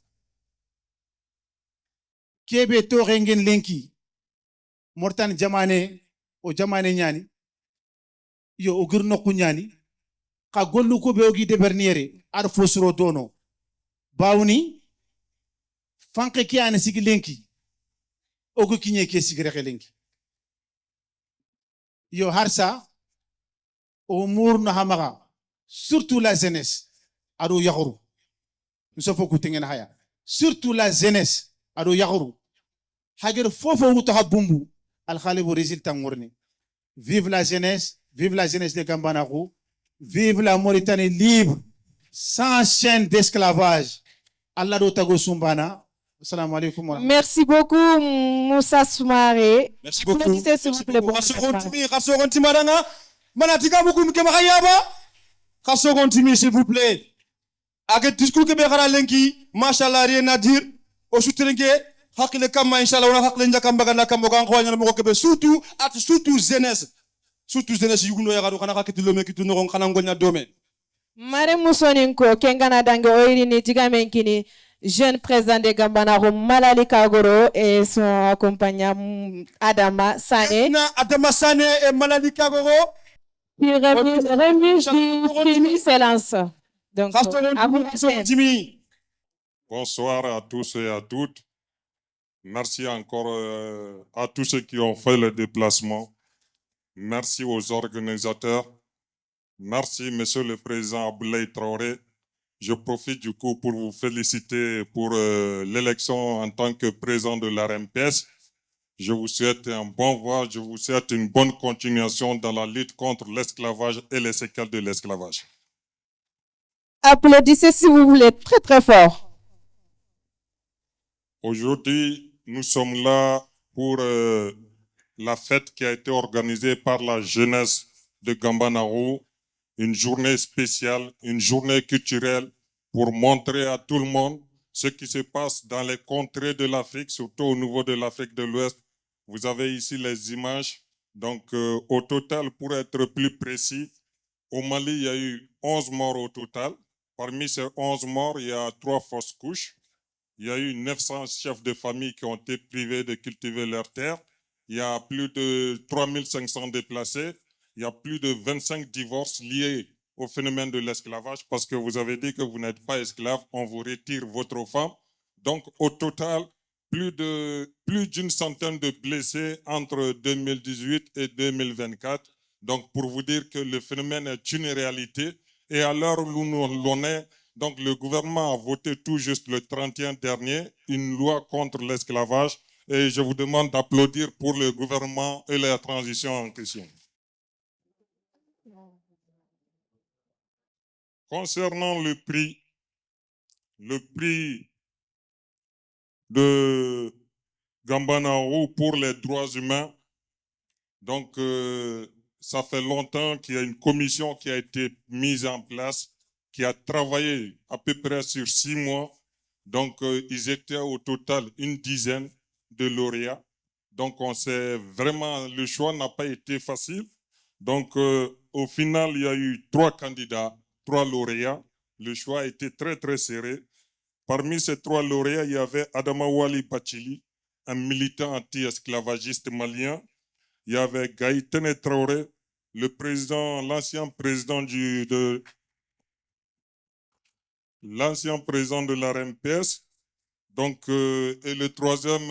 Québec to rengen lenki mortan jamane o jamane nyani yo o gurno kunyani ka gollu ko be ogi de berniere ar fosro dono bawni fanke ki an sigi lenki ogo kinye ke sigi rek lenki yo harsa o murno hamaga surtout la jeunesse ado yakhuru nous faut que tengen haya surtout la jeunesse ado yakhuru hager fofo wuto habumbu al khalibu résultat ngorni vive la jeunesse de Gambanaru. Vive la Mauritanie libre, sans chaîne d'esclavage. Allah do tago sumbana. Assalamu alaikum. Merci beaucoup, Moussa Soumaré. Merci beaucoup. Applaudissez, s'il vous plaît, pour Khassogon Timaranga. Manatika beaucoup mke makayaba. Khassogon Timi, s'il vous plaît. Avec discours que Bekara Lenki, Machallah, rien à dire. Au soutrengue, Hakile Kama, Inch'Allah, on a Hakle Njakambaga, Nakambogan, Royan, Mokebe, surtout jeunesse. Surtout jeunesse yuguno yagaro kana ka kitilo me kituno gon kana ngonya dome Mare Musoninko kengana dange oirini tigamenkini jeune président de Gambanaru Malali Kagoro et son accompagnant Adama Sané. Adama Sané et Malali Kagoro. Puis remise du prix Excellence. Donc bonsoir à tous et à toutes. Merci encore à tous ceux qui ont fait le déplacement. Merci aux organisateurs. Merci, Monsieur le Président Aboulaye Traoré. Je profite du coup pour vous féliciter pour l'élection en tant que président de la RMPS. Je vous souhaite un bon voyage, je vous souhaite une bonne continuation dans la lutte contre l'esclavage et les séquelles de l'esclavage. Applaudissez si vous voulez, très très fort. Aujourd'hui, nous sommes là pour la fête qui a été organisée par la jeunesse de Gambanaru, une journée spéciale, une journée culturelle pour montrer à tout le monde ce qui se passe dans les contrées de l'Afrique, surtout au niveau de l'Afrique de l'Ouest. Vous avez ici les images. Donc, au total, pour être plus précis, au Mali, il y a eu 11 morts au total. Parmi ces 11 morts, il y a 3 fausses couches. Il y a eu 900 chefs de famille qui ont été privés de cultiver leurs terres. Il y a plus de 3500 déplacés. Il y a plus de 25 divorces liés au phénomène de l'esclavage parce que vous avez dit que vous n'êtes pas esclave, on vous retire votre femme. Donc, au total, plus d'une centaine de blessés entre 2018 et 2024. Donc, pour vous dire que le phénomène est une réalité. Et à l'heure où l'on est, donc le gouvernement a voté tout juste le 31 dernier une loi contre l'esclavage. Et je vous demande d'applaudir pour le gouvernement et la transition en question. Concernant le prix de Gambanaro pour les droits humains, donc ça fait longtemps qu'il y a une commission qui a été mise en place, qui a travaillé à peu près sur 6 mois. Donc ils étaient au total une dizaine de lauréats. Donc on sait vraiment, le choix n'a pas été facile. Donc au final, il y a eu 3 candidats, 3 lauréats. Le choix a été très très serré. Parmi ces 3 lauréats, il y avait Adama Wali Bachili, un militant anti-esclavagiste malien. Il y avait Gaïtene Traoré, l'ancien président de la RMPS. Donc, et le troisième,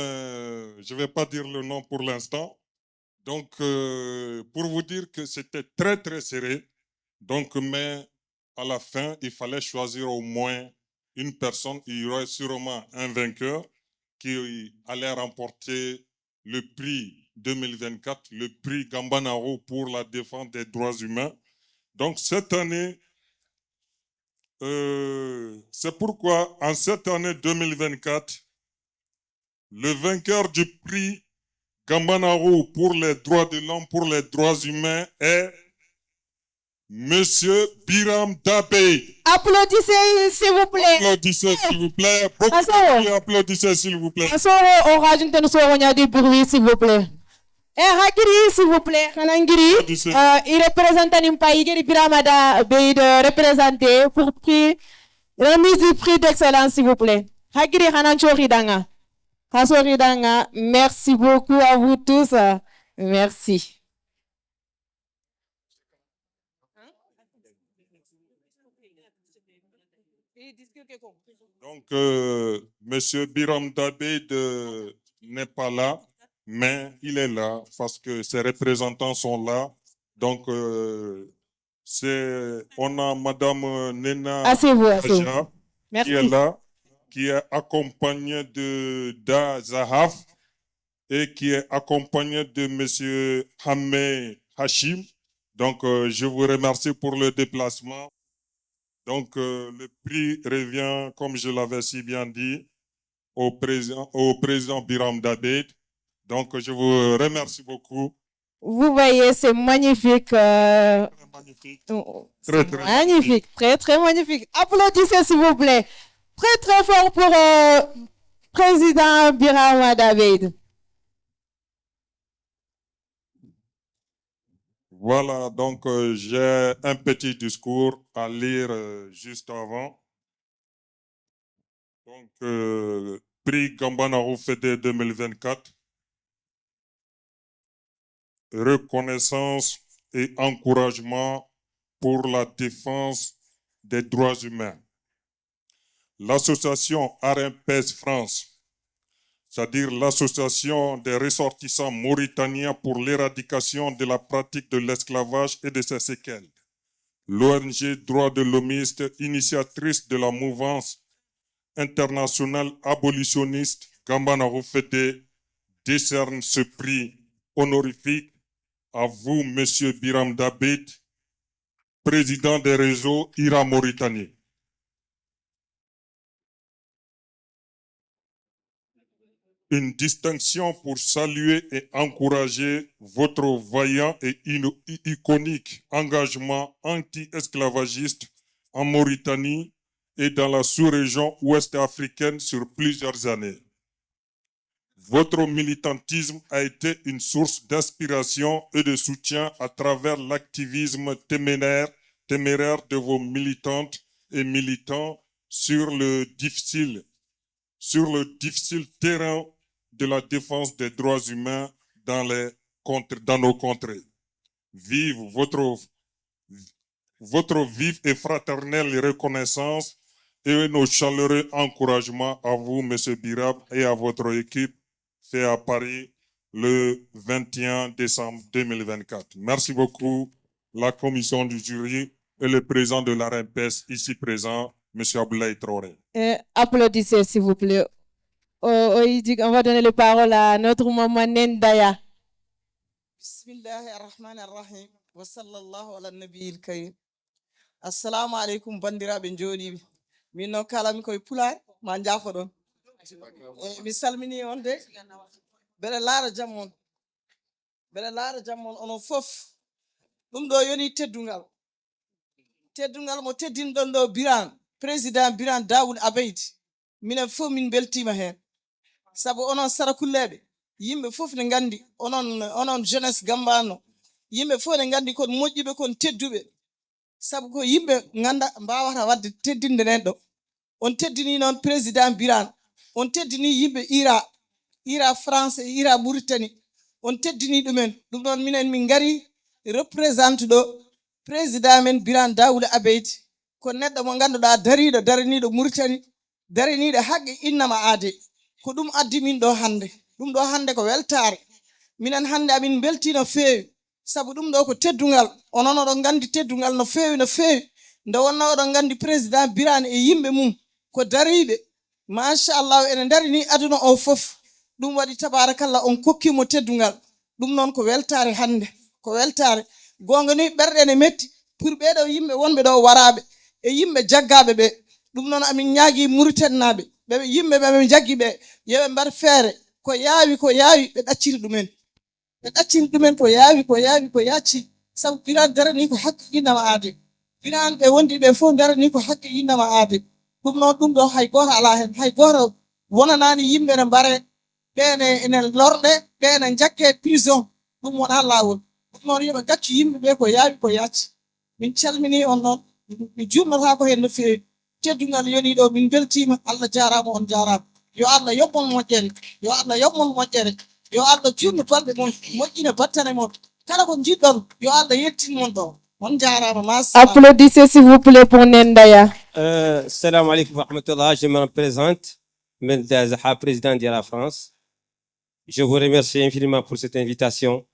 je ne vais pas dire le nom pour l'instant. Donc, pour vous dire que c'était très, très serré. Donc, mais à la fin, il fallait choisir au moins une personne. Il y aurait sûrement un vainqueur qui allait remporter le prix 2024, le prix Gambanaro pour la défense des droits humains. Donc, cette année, c'est pourquoi, en cette année 2024, le vainqueur du prix Gambanaro pour les droits de l'homme, pour les droits humains est Monsieur Biram Dabé. Applaudissez, s'il vous plaît. Applaudissez, s'il vous plaît. Applaudissez, s'il vous plaît. On rajoute du bruit, s'il vous plaît. Hakiri, s'il vous plaît. Il représente un pays qui Biram Dabé de représenter pour prix, remise du prix d'excellence, s'il vous plaît. Hakiri Hananchoridanga. Hasoridanga, merci beaucoup à vous tous. Merci. Donc, Monsieur Biram Dabé n'est pas là, mais il est là parce que ses représentants sont là. Donc, on a Madame Nena Aja qui est là, qui est accompagnée de Da Zahaf et qui est accompagnée de Monsieur Hamé Hashim. Donc, je vous remercie pour le déplacement. Donc, le prix revient, comme je l'avais si bien dit, au président Biram Dabé. Donc, je vous remercie beaucoup. Vous voyez, c'est magnifique. Magnifique. Très, très magnifique. Très, très magnifique. Applaudissez, s'il vous plaît. Très, très fort pour président Biram Dabé. Voilà, donc j'ai un petit discours à lire juste avant. Donc, prix Gambanaro Fédé 2024. Reconnaissance et encouragement pour la défense des droits humains. L'association RMPS France, c'est-à-dire l'association des ressortissants mauritaniens pour l'éradication de la pratique de l'esclavage et de ses séquelles. L'ONG Droits de l'Hommiste, initiatrice de la mouvance internationale abolitionniste Gambanaro Fédé, décerne ce prix honorifique à vous, Monsieur Biram Dabé, président des réseaux IRA-Mauritanie. Une distinction pour saluer et encourager votre vaillant et iconique engagement anti-esclavagiste en Mauritanie et dans la sous-région ouest africaine sur plusieurs années. Votre militantisme a été une source d'inspiration et de soutien à travers l'activisme téméraire de vos militantes et militants sur le difficile terrain de la défense des droits humains dans nos contrées. Vive votre vive et fraternelle reconnaissance et nos chaleureux encouragements à vous, M. Birab, et à votre équipe, fait à Paris le 21 décembre 2024. Merci beaucoup, la commission du jury et le président de l'ARMPS ici présent, M. Abdoulaye Traoré. Applaudissez, s'il vous plaît. On va donner la parole à notre maman Nendaya. Bismillahirrahmanirrahim. Wa sallallahu ala nabiyil karim. Assalamu alaikum bandiraɓe jooɗiɓe. Min noon kalami koye Pulaar ma jaafa ɗon. Mi salmini on de beɗe laara jam on. Beɗe laara jam on onon fof. Ɗum ɗo yoni teddungal. Teddungal mo teddinɗon ɗo Biran, président Biran Daoud Abeid. Minen fof min beltima hen. Sabu onon sarakulleɓe yimɓe fof ne gandi onon jeunesse gambano yimɓe fof ne gandi kon moƴƴuɓe kon tedduɓe sabu ko yimɓe ganda mbawata wadde teddinde nen ɗo on teddini noon président Biran on teddini yimɓe ira France e ira Mauritanie on teddini ɗumen ɗum ɗon minen min gari représente ɗo président men Biran Daoud Abeid ko neɗɗo mo ganduɗa daraniɗo Mauritanie daraniɗo haqqe innama aade ko ɗum addi min ɗo hande ɗum ɗo hande ko weltare minen hande amin belti no feewi sabu ɗum ɗo ko teddungal onon oɗon gandi teddungal no feewi nde wonno oɗon gandi président Biran e yimɓe mum ko dariɓe machallahu ene darini aduna o fof ɗum waɗi tabarakallah on kokkimo teddungal ɗum noon ko weltare hande ko weltare gonga ni ɓerɗe ne metti pour ɓeɗo yimɓe wonɓe ɗo waraɓe e yimɓe jaggaɓe ɓe ɗum noon amin ñaagui Mauritanaɓe ɓe yimɓe ɓe jaggi ɓe yeɓe mbar feere ko yaawi ɓe ɗacciri ɗumen ko yaawi ko yacci sabu Biran darani ko haqqe innama aade Biran ɓe wondi ɓe fof darani ko haqqe innama aade ɗum noon ɗum ɗo hay goto ala hen hay goto wonanani yimɓe ne mbare ɓene ene lorɗe ɓene jakke prison ɗum wona lawol ɗum noon yoɓe gaccu yimɓeɓe ko yaawi ko yacci min calmini on noon mi jurnata ko hen no feewi teddungal yoni ɗo min beltima Allah jarama on jarama yo Allah yoɓmon moƴƴere yo Allah yoɓmon moƴƴere yo Allah jurnu balɗe mon moƴƴina battane mon kala ko jiɗɗon yo Allah yettin mon ɗo on jarama massa. Applaudissez s'il vous plaît pour Nendaya. Salam alaikum wa rahmatullah. Je me présente, Menda Zaha, président de la France. Je vous remercie infiniment pour cette invitation.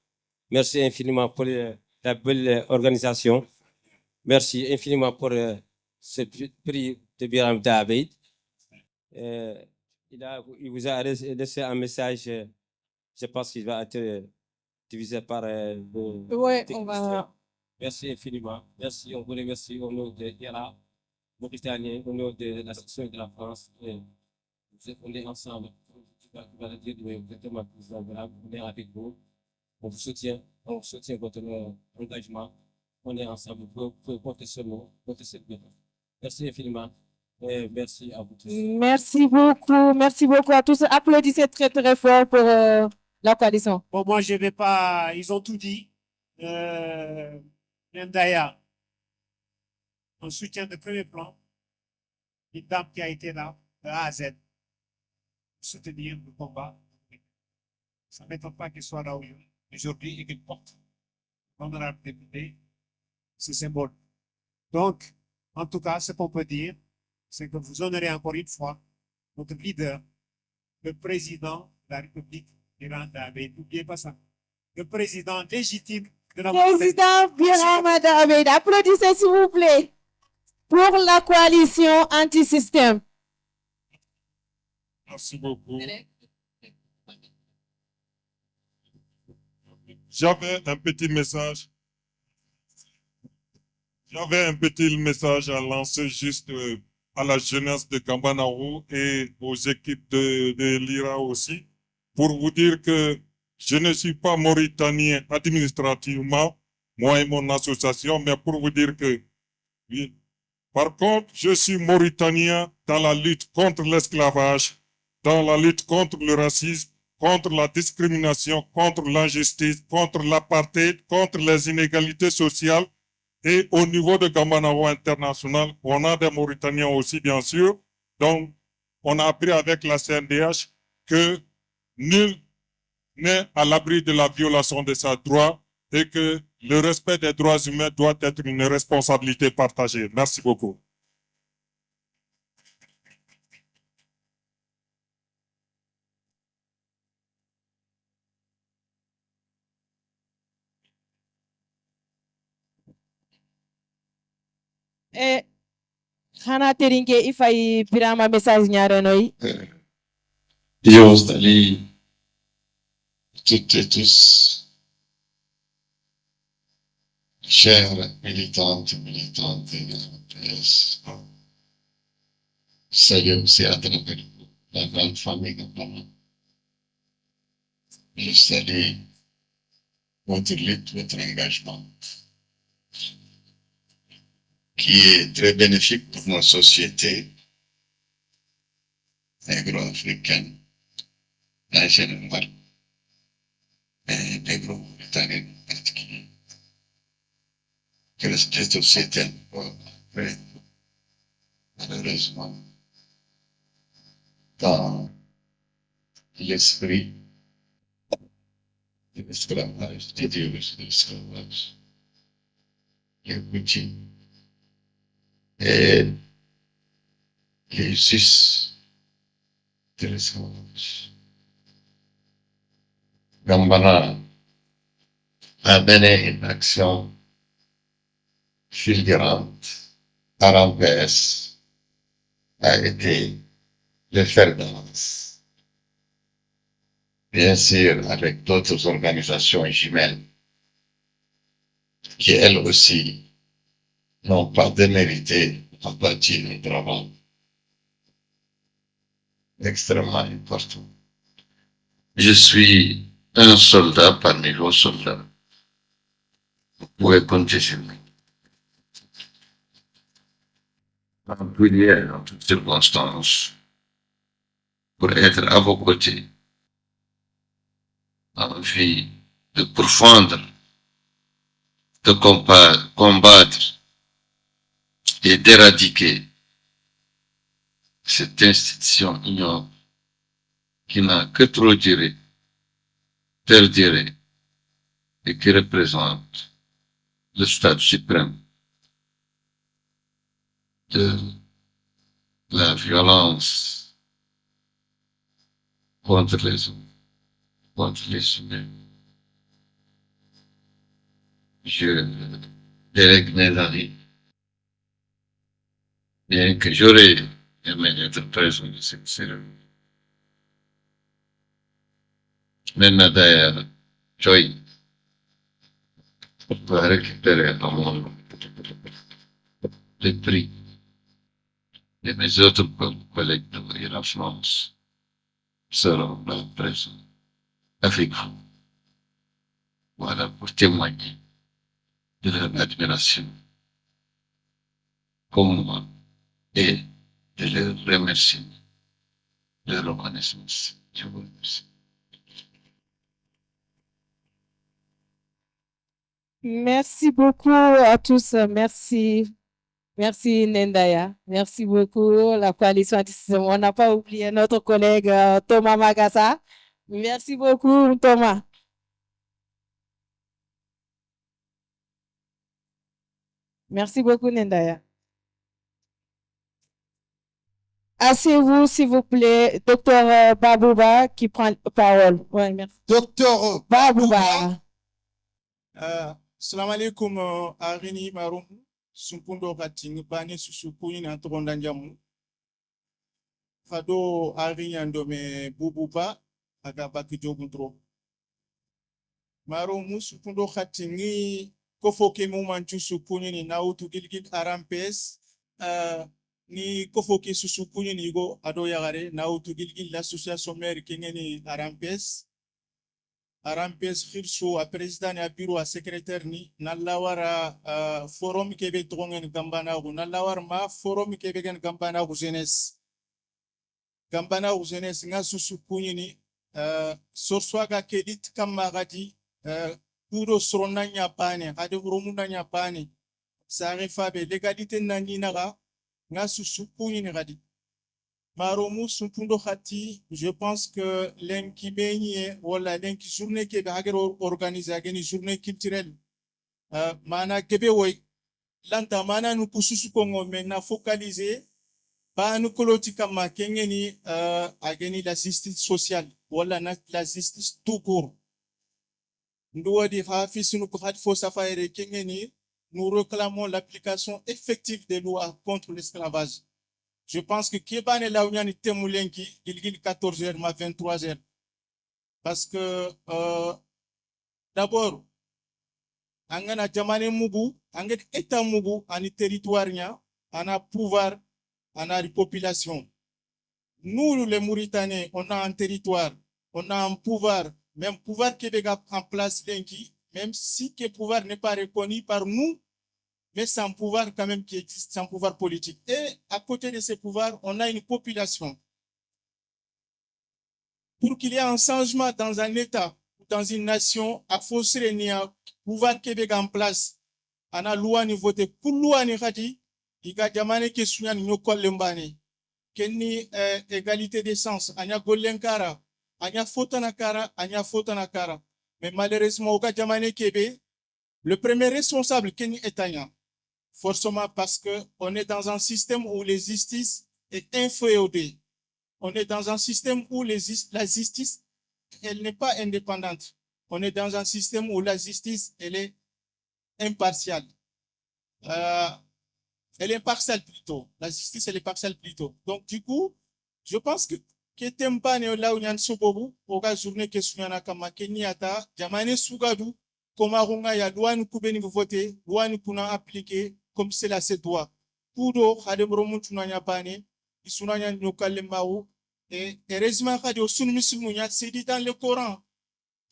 Merci infiniment pour la belle organisation. Merci infiniment pour ce prix de Biram David. Il vous a laissé un message, je pense qu'il va être divisé par Oui, on va. Merci infiniment. Merci, on vous remercie au nom de l'Irak, Mauritanie, au nom de la section de la France. On est ensemble. On est avec vous. On vous soutient votre engagement. On est ensemble pour porter ce mot, porter cette bien. Merci infiniment. Et merci à vous tous. Merci beaucoup à tous. Applaudissez très très fort pour la coalition. Bon, moi je vais pas, ils ont tout dit. Nendaya, un soutien de premier plan, une dame qui a été là, de A à Z, soutenir le combat. Ça ne m'étonne pas qu'elle soit là aujourd'hui et qu'elle porte l'honorable député ce symbole. Donc, en tout cas, ce qu'on peut dire, c'est que vous honorez encore une fois notre leader, le président de la République d'Iran. N'oubliez pas ça. Le président légitime de la Président Biram Daoud, applaudissez s'il vous plaît pour la coalition anti-système. Merci beaucoup. J'avais un petit message. J'avais un petit message à lancer juste à la jeunesse de Gambanaru et aux équipes de l'IRA aussi, pour vous dire que je ne suis pas mauritanien administrativement, moi et mon association, mais pour vous dire que, oui, par contre, je suis mauritanien dans la lutte contre l'esclavage, dans la lutte contre le racisme, contre la discrimination, contre l'injustice, contre l'apartheid, contre les inégalités sociales. Et au niveau de Gambanaru International, on a des Mauritaniens aussi, bien sûr. Donc, on a appris avec la CNDH que nul n'est à l'abri de la violation de ses droits et que Le respect des droits humains doit être une responsabilité partagée. Merci beaucoup. Xana terinke ifay birama message ñaarenoy. Yo, salut toutes et tous, chers militantes et militantes de l'APS. Salut aussi à travers la grande famille Gambana. Je salue votre lutte, votre engagement, qui est très bénéfique pour nos sociétés négro-africaines en général, et négro-mauritaniennes en particulier. Que la société un peu après, malheureusement, dans l'esprit de l'esclavage, l'idéologie de l'esclavage, les routines et les us de l'esclavage. Gambana a mené une action fulgurante. Arampes a été le fer de lance. Bien sûr, avec d'autres organisations jumelles qui, elles aussi, n'ont pas démérité à bâtir un travail extrêmement important. Je suis un soldat parmi vos soldats. Vous pouvez compter sur moi. En toutes circonstances, pour être à vos côtés, envie de pourfendre, de combattre et d'éradiquer cette institution ignoble qui n'a que trop duré, perduré et qui représente le stade suprême de la violence contre les hommes, contre les humains. Je délègue mes avis, bien que j'aurais aimé être présent de cette cérémonie. Maintenant d'ailleurs, Joy va récupérer à mon le prix de mes autres collègues de la France seront là présents avec vous. Voilà pour témoigner de leur admiration pour moi et de leur remercier de leur reconnaissance. Je vous remercie. Merci beaucoup à tous. Merci. Merci Nendaya. Merci beaucoup la coalition anti-racisme. On n'a pas oublié notre collègue Thomas Magassa. Merci beaucoup Thomas. Merci beaucoup Nendaya. Asseyez-vous s'il vous plaît, docteur Babouba qui prend la parole. Ouais, merci. Docteur Babouba. Salam alaikum Arini Marum Sumpundo Kating Bani Susupuni na Toronda Njamu Fado Arini Andome Bububa Agabaki Jogundro Marum Supundo Katingi Kofoke Mumanchu Supuni ni Nautu Gilgit Arampes ni Kofoke Susupuni ni Go Ado Yagare Nautu Gilgit l'association mère Kingeni Arampes Arampes Khirso a président et a bureau a secrétaire ni nalawara forum kebe trongen gambana ou nalawar ma forum kebe gen gambana ou jeunesse nga susu punyini sorswaga kedit kamagadi puro sronanya pane hade urumuna pane sare fabe legalité nani naga nga susu punyini gadi Maromu Sumpundo Khati, je pense que l'enki benye, voilà, l'enki journée qui est organisée, une journée culturelle. mana kebe woy lanta mana nu kususu kongo maintenant focaliser ba nu koloti kama kengeni ageni la justice sociale wala na la justice tout court ndwadi hafiz nu ko hat fo safaire kengeni nous réclamons l'application effective des lois contre l'esclavage. Je pense que Kébane là où il y a Temoulenki, il y a 14h, ma 23h. Parce que d'abord, on a Jamane Mugu, on a État Mugu, on a territoire, on a pouvoir, on a une population. Nous, les Mauritaniens, on a un territoire, on a un pouvoir, même pouvoir Québec en place, même si le pouvoir n'est pas reconnu par nous, mais c'est un pouvoir quand même qui existe, c'est un pouvoir politique. Et à côté de ces pouvoirs, on a une population. Pour qu'il y ait un changement dans un État ou dans une nation, à forcer un pouvoir Québec en place, on a loi niveau de pour loi ni khati, il y a jamane qui souyan no kolembane, kenni égalité des chances, anya golenkara, anya fotanakara, anya fotanakara. Mais malheureusement, au cas jamane Québec, le premier responsable kenni etanya. Forcément parce que on est dans un système où la justice est inféodée. On est dans un système où la justice, elle n'est pas indépendante. On est dans un système où la justice, elle est impartiale. Elle est partielle plutôt. La justice, elle est partielle plutôt. Donc, du coup, je pense que Ketempa ne là où nyan sobobu, oga journée que sunyana kama kenyata, jamane sugadu, komarunga ya douane kubeni voter, douane kuna appliquer, comme cela se doit. Pudo, hademro muntunanya pane, isunanya nyokalembaou, et heureusement, c'est dit dans le Coran,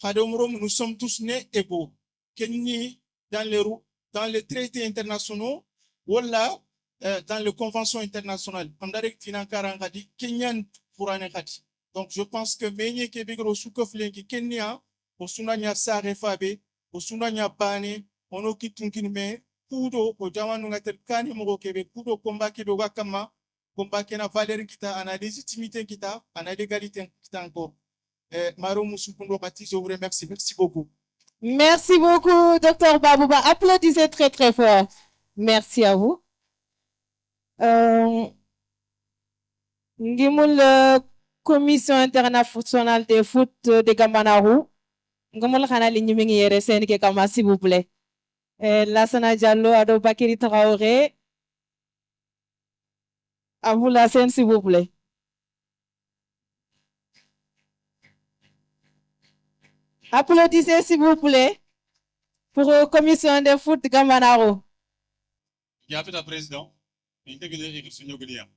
nous sommes tous nés égaux. Kenni dans les traités internationaux, ou là, dans les conventions internationales. Donc, je pense que Menye Kebigro Soukoflenki Kenya, au Sunanya Sarefabe, au Sunanya Bane, on okitunkinme, Pudo, au Jamanungatel Kani Moro Québec, Pudo combat Québec Wakama, combat qui a valeur qui a, la légitimité qui a, la légalité qui a encore. Maro Moussoukoundo Bati, je vous remercie. Merci beaucoup. Merci beaucoup, Dr Babouba. Applaudissez très très fort. Merci à vous. La Commission internationale de foot de Gambanaru. Ngomol khana li ñimi ngi yéré sen ke kama s'il vous plaît. Lassana Diallo Ado Bakiri Traoré. À vous la scène s'il vous plaît. Applaudissez s'il vous plaît pour la commission de foot de Gambanaru. Il y a un président, il y a un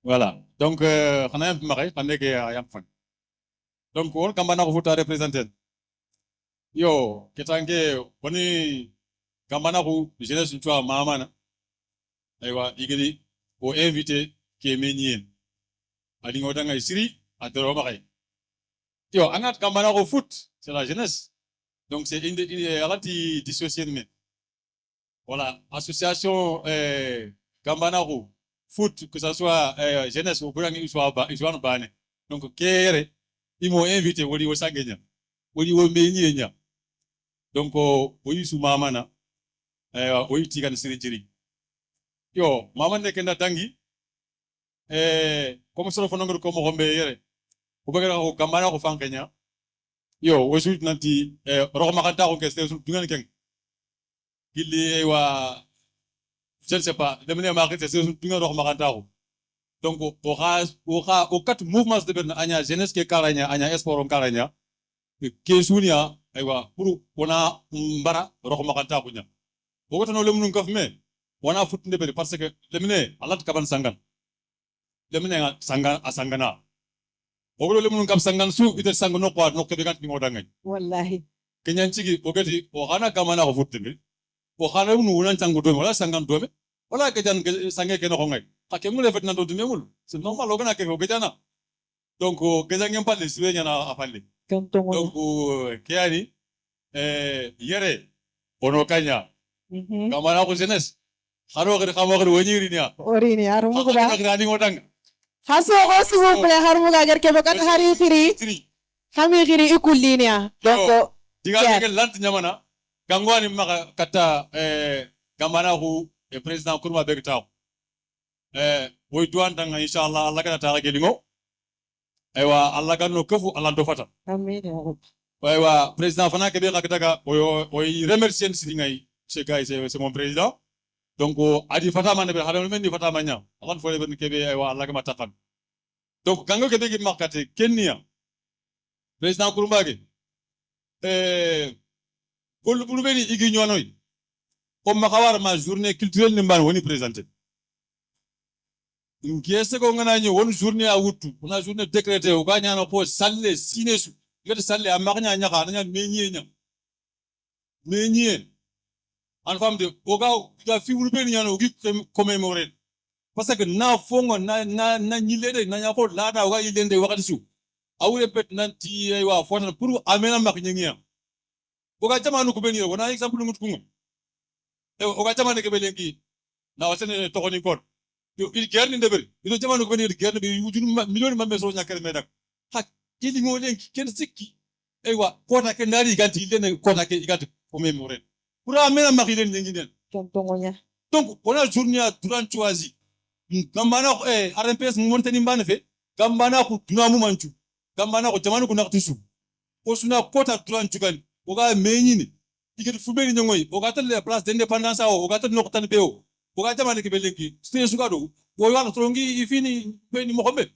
voilà. Donc, on a un peu marre, on a un peu. Donc, on Gambanaru foot à représenter. Yo, qu'est-ce on est Gambanaru, jeunesse, tu vois, maman. Aywa, il faut inviter qui est meunier. Adingodanga isiri, adoromare. Yo, angat Gambanaru foot, c'est la jeunesse. Donc, c'est une dissociée de voilà, association Gambanaru foot, que ce soit jeunesse ou bien ils soient banés. Donc, Kéré, ils m'ont invité au niveau Sangenya, au niveau Ménienia. Donc, au Yusu Mamana, au Yutigan Sirijiri. Yo, Maman de Kenda Tangi, comme ça, le phénomène comme Rombe Yere, au Bagara Gambanaru Fankenya. Yo, aujourd'hui, nanti, Romakanta ou Kesté, sur Dungan Keng. Il est, je ne sais pas, le meilleur marché, c'est sur Dungan Romakanta. Donc, au quatre mouvements de Ben, Anya, jeunesse qui est Karanya, Anya, Esport en Karanya, qui est Sounia, pour, on a Mbara, Romakanta, Bunya. Au côté de l'homme nous on a foutu de parce que le mené, à l'autre Kaban Sangan. Le mené Sangan à Sangana. Ogolo le mun kam sangan su ite sangono kwa no kebegan ni ngodangay wallahi kenyan chigi ogati o hana kamana ko futte o hana nu unan sangu do wala sangan do wala ke jan sange ke no ngay ka ke mule fet na do demul c'est normal o gana ke ko gejana donc ke jangem palle siwe nyana apalle donc ke ani yere ono kanya kamana ko jeunesse haro ke kamagre woniri nia orini arumu ko ba ngani ngodanga Hasso, s'il vous plaît, Harmouga, Gerkebok, Hari Khiri. kami giri ikulinia donc diga ke lant nyamana gangwani maka kata gambana ku president kurma begtaw woy duwan tanga inshallah Allah kana taala gelingo aywa Allah kanno kafu Allah do fata amin ya rabbi aywa president fana ke be kakata oy remercier sidingay c'est mon président donc adi fata man be hadam men di fata manya akon fole ben kebe aywa Allah ka matakan donc gango ke be makate kenya président kurumbage bulu beni igi ñonoy comme makawar ma journée culturelle ni mban woni présenté ngese ko ngana ñi won journée a wuttu ona journée décrétée o ganya no po salle sinesu ngati salle a magnya ñaka na meñie en femme de o ga fi bulu beni ñano gi commémorer parce que na fongo na ñilede na ñako lada o ga yilende wakati su awure pet nanti aywa fona pour amena mak ñingia oga jamanu ko beni wona exemple ngut kungo oga jamanu ke belengi na wasene to koni kon yo il gerni ndebere ilo jamanu ko beni gerni be yujunu million mamme so nyakere medak hak kili ngolenki ken sikki aywa kota ke nari ganti lene kota ke igati ko memore pour amena mak len ñinginen tongonya donc ona journée durant choisi gambana RMPS monteni mbane fe gambana ko dunamu manchu gambana ko jamanu ko naktisu o suna kota durant chugani oga meñini igeti fubeni ñongoy oga tan la place d'indépendance o oga tan noktan beo oga jamane ke belenki sté suga do wo wala trongi ifini beni mohammed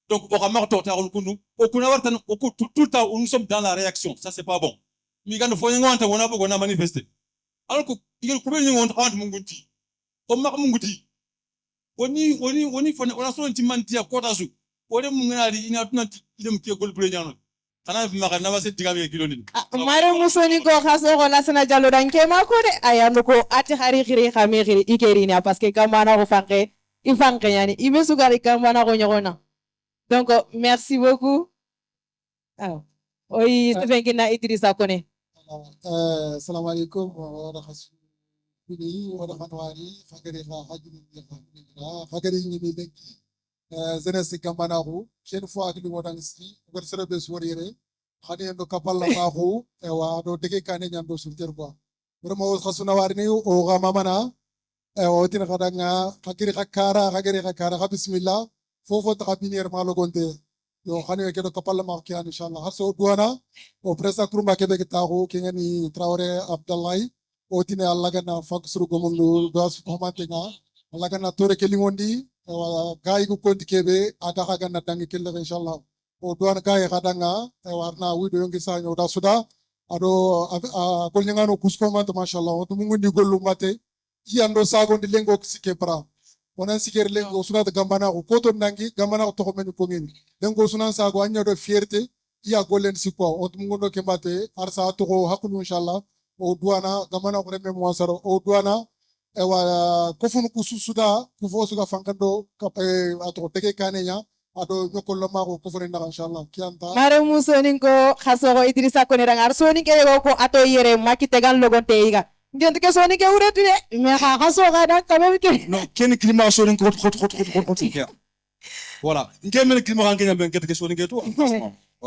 donc oga marto ta on kunu o kuna wartan o ko tout temps nous sommes dans la réaction ça c'est pas bon mi gando fo ñonta wona bo na manifester alors que igel kubeni ñonta xawant mu ngunti o mak mu nguti woni fo ona so ntimanti ya kota su wole mu ngari ina tunanti dem ke gol bule ñano kana fi maka na wase digame kilo ni mare musoni ko khaso ko lasana jallo dan ke mako de ayano ko ati khari khiri khami khiri ikerina parce que kamana ko fanke ifanke yani ibe sugari kamana ko nyona donc merci beaucoup oyi tefengina Idrissa Kone assalamu alaikum wa rahmatullahi wa barakatuh fakari fakari ni beki jeunesse Gambanaru chaque fois que nous avons ici on va se rebesoirere khani ndo kapalla maxu ewa do dege kane nyando sulter quoi vraiment khasuna warni o ga mamana o tin khadanga khakiri khakara kha bismillah fofo ta binir malo gonte yo khani ke do kapalla maxu kian inshallah haso duana o presa kuruma ke be taxu ke ngani Traoré Abdallahi o tin Allah gana faksuru gomundu do sumatenga Allah gana tore ke lingondi gaay gu konti kebe aga haga na dangi kelle inshallah o duan gaay khadanga warna wido yongi sanyo da suda ado gol nyangano kusko mata mashallah o tumungu ndi gollu mate yando sago ndi lengo sike pra onan siker lengo suna Gambana ko koto nangi Gambana ko to men ko ngin lengo suna sago anya do fierté ya golen sikwa o tumungu no kembate arsa to ko hakunu inshallah o duana Gambana ko reme mo saro o duana ewa kofunu kususuda kufo suga fankando ato teke kanenya ado nyokolo mako kofune na inshallah kianta mare musoni ko khaso ko Idrissa Kone rangar soni ke ko ato yere makite gan logon teiga ngent ke soni ke uretu de me khaso ga dan kamam ke non ken climat soni ko voilà ngem climat kan ngem ngent ke soni ke to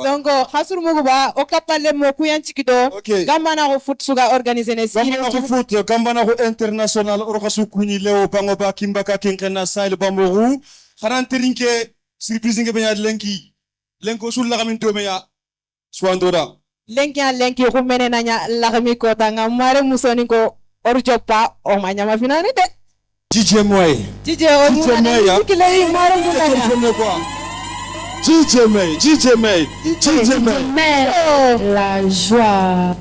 donc khasur mugo ba o kapalle mo kuyan cikido Gambana ko foot suga organiser ne Gambana ko foot Gambana ko international o khasu kuni lewo bango ba kimbaka kinkena sahel bamoru kharanterinke surprise nge benya lenko sul la gamin to meya swandora lenki ko menena nya la gami ko tanga mare musoni ko orjopa o manya ma finani de DJ Moy o mu ana kile mare ngona DJ May. Oh, la joie.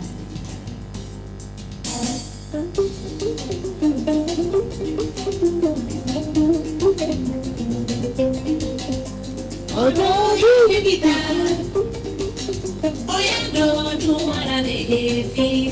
Oh no, you get that. Oh yeah, no, I don't wanna be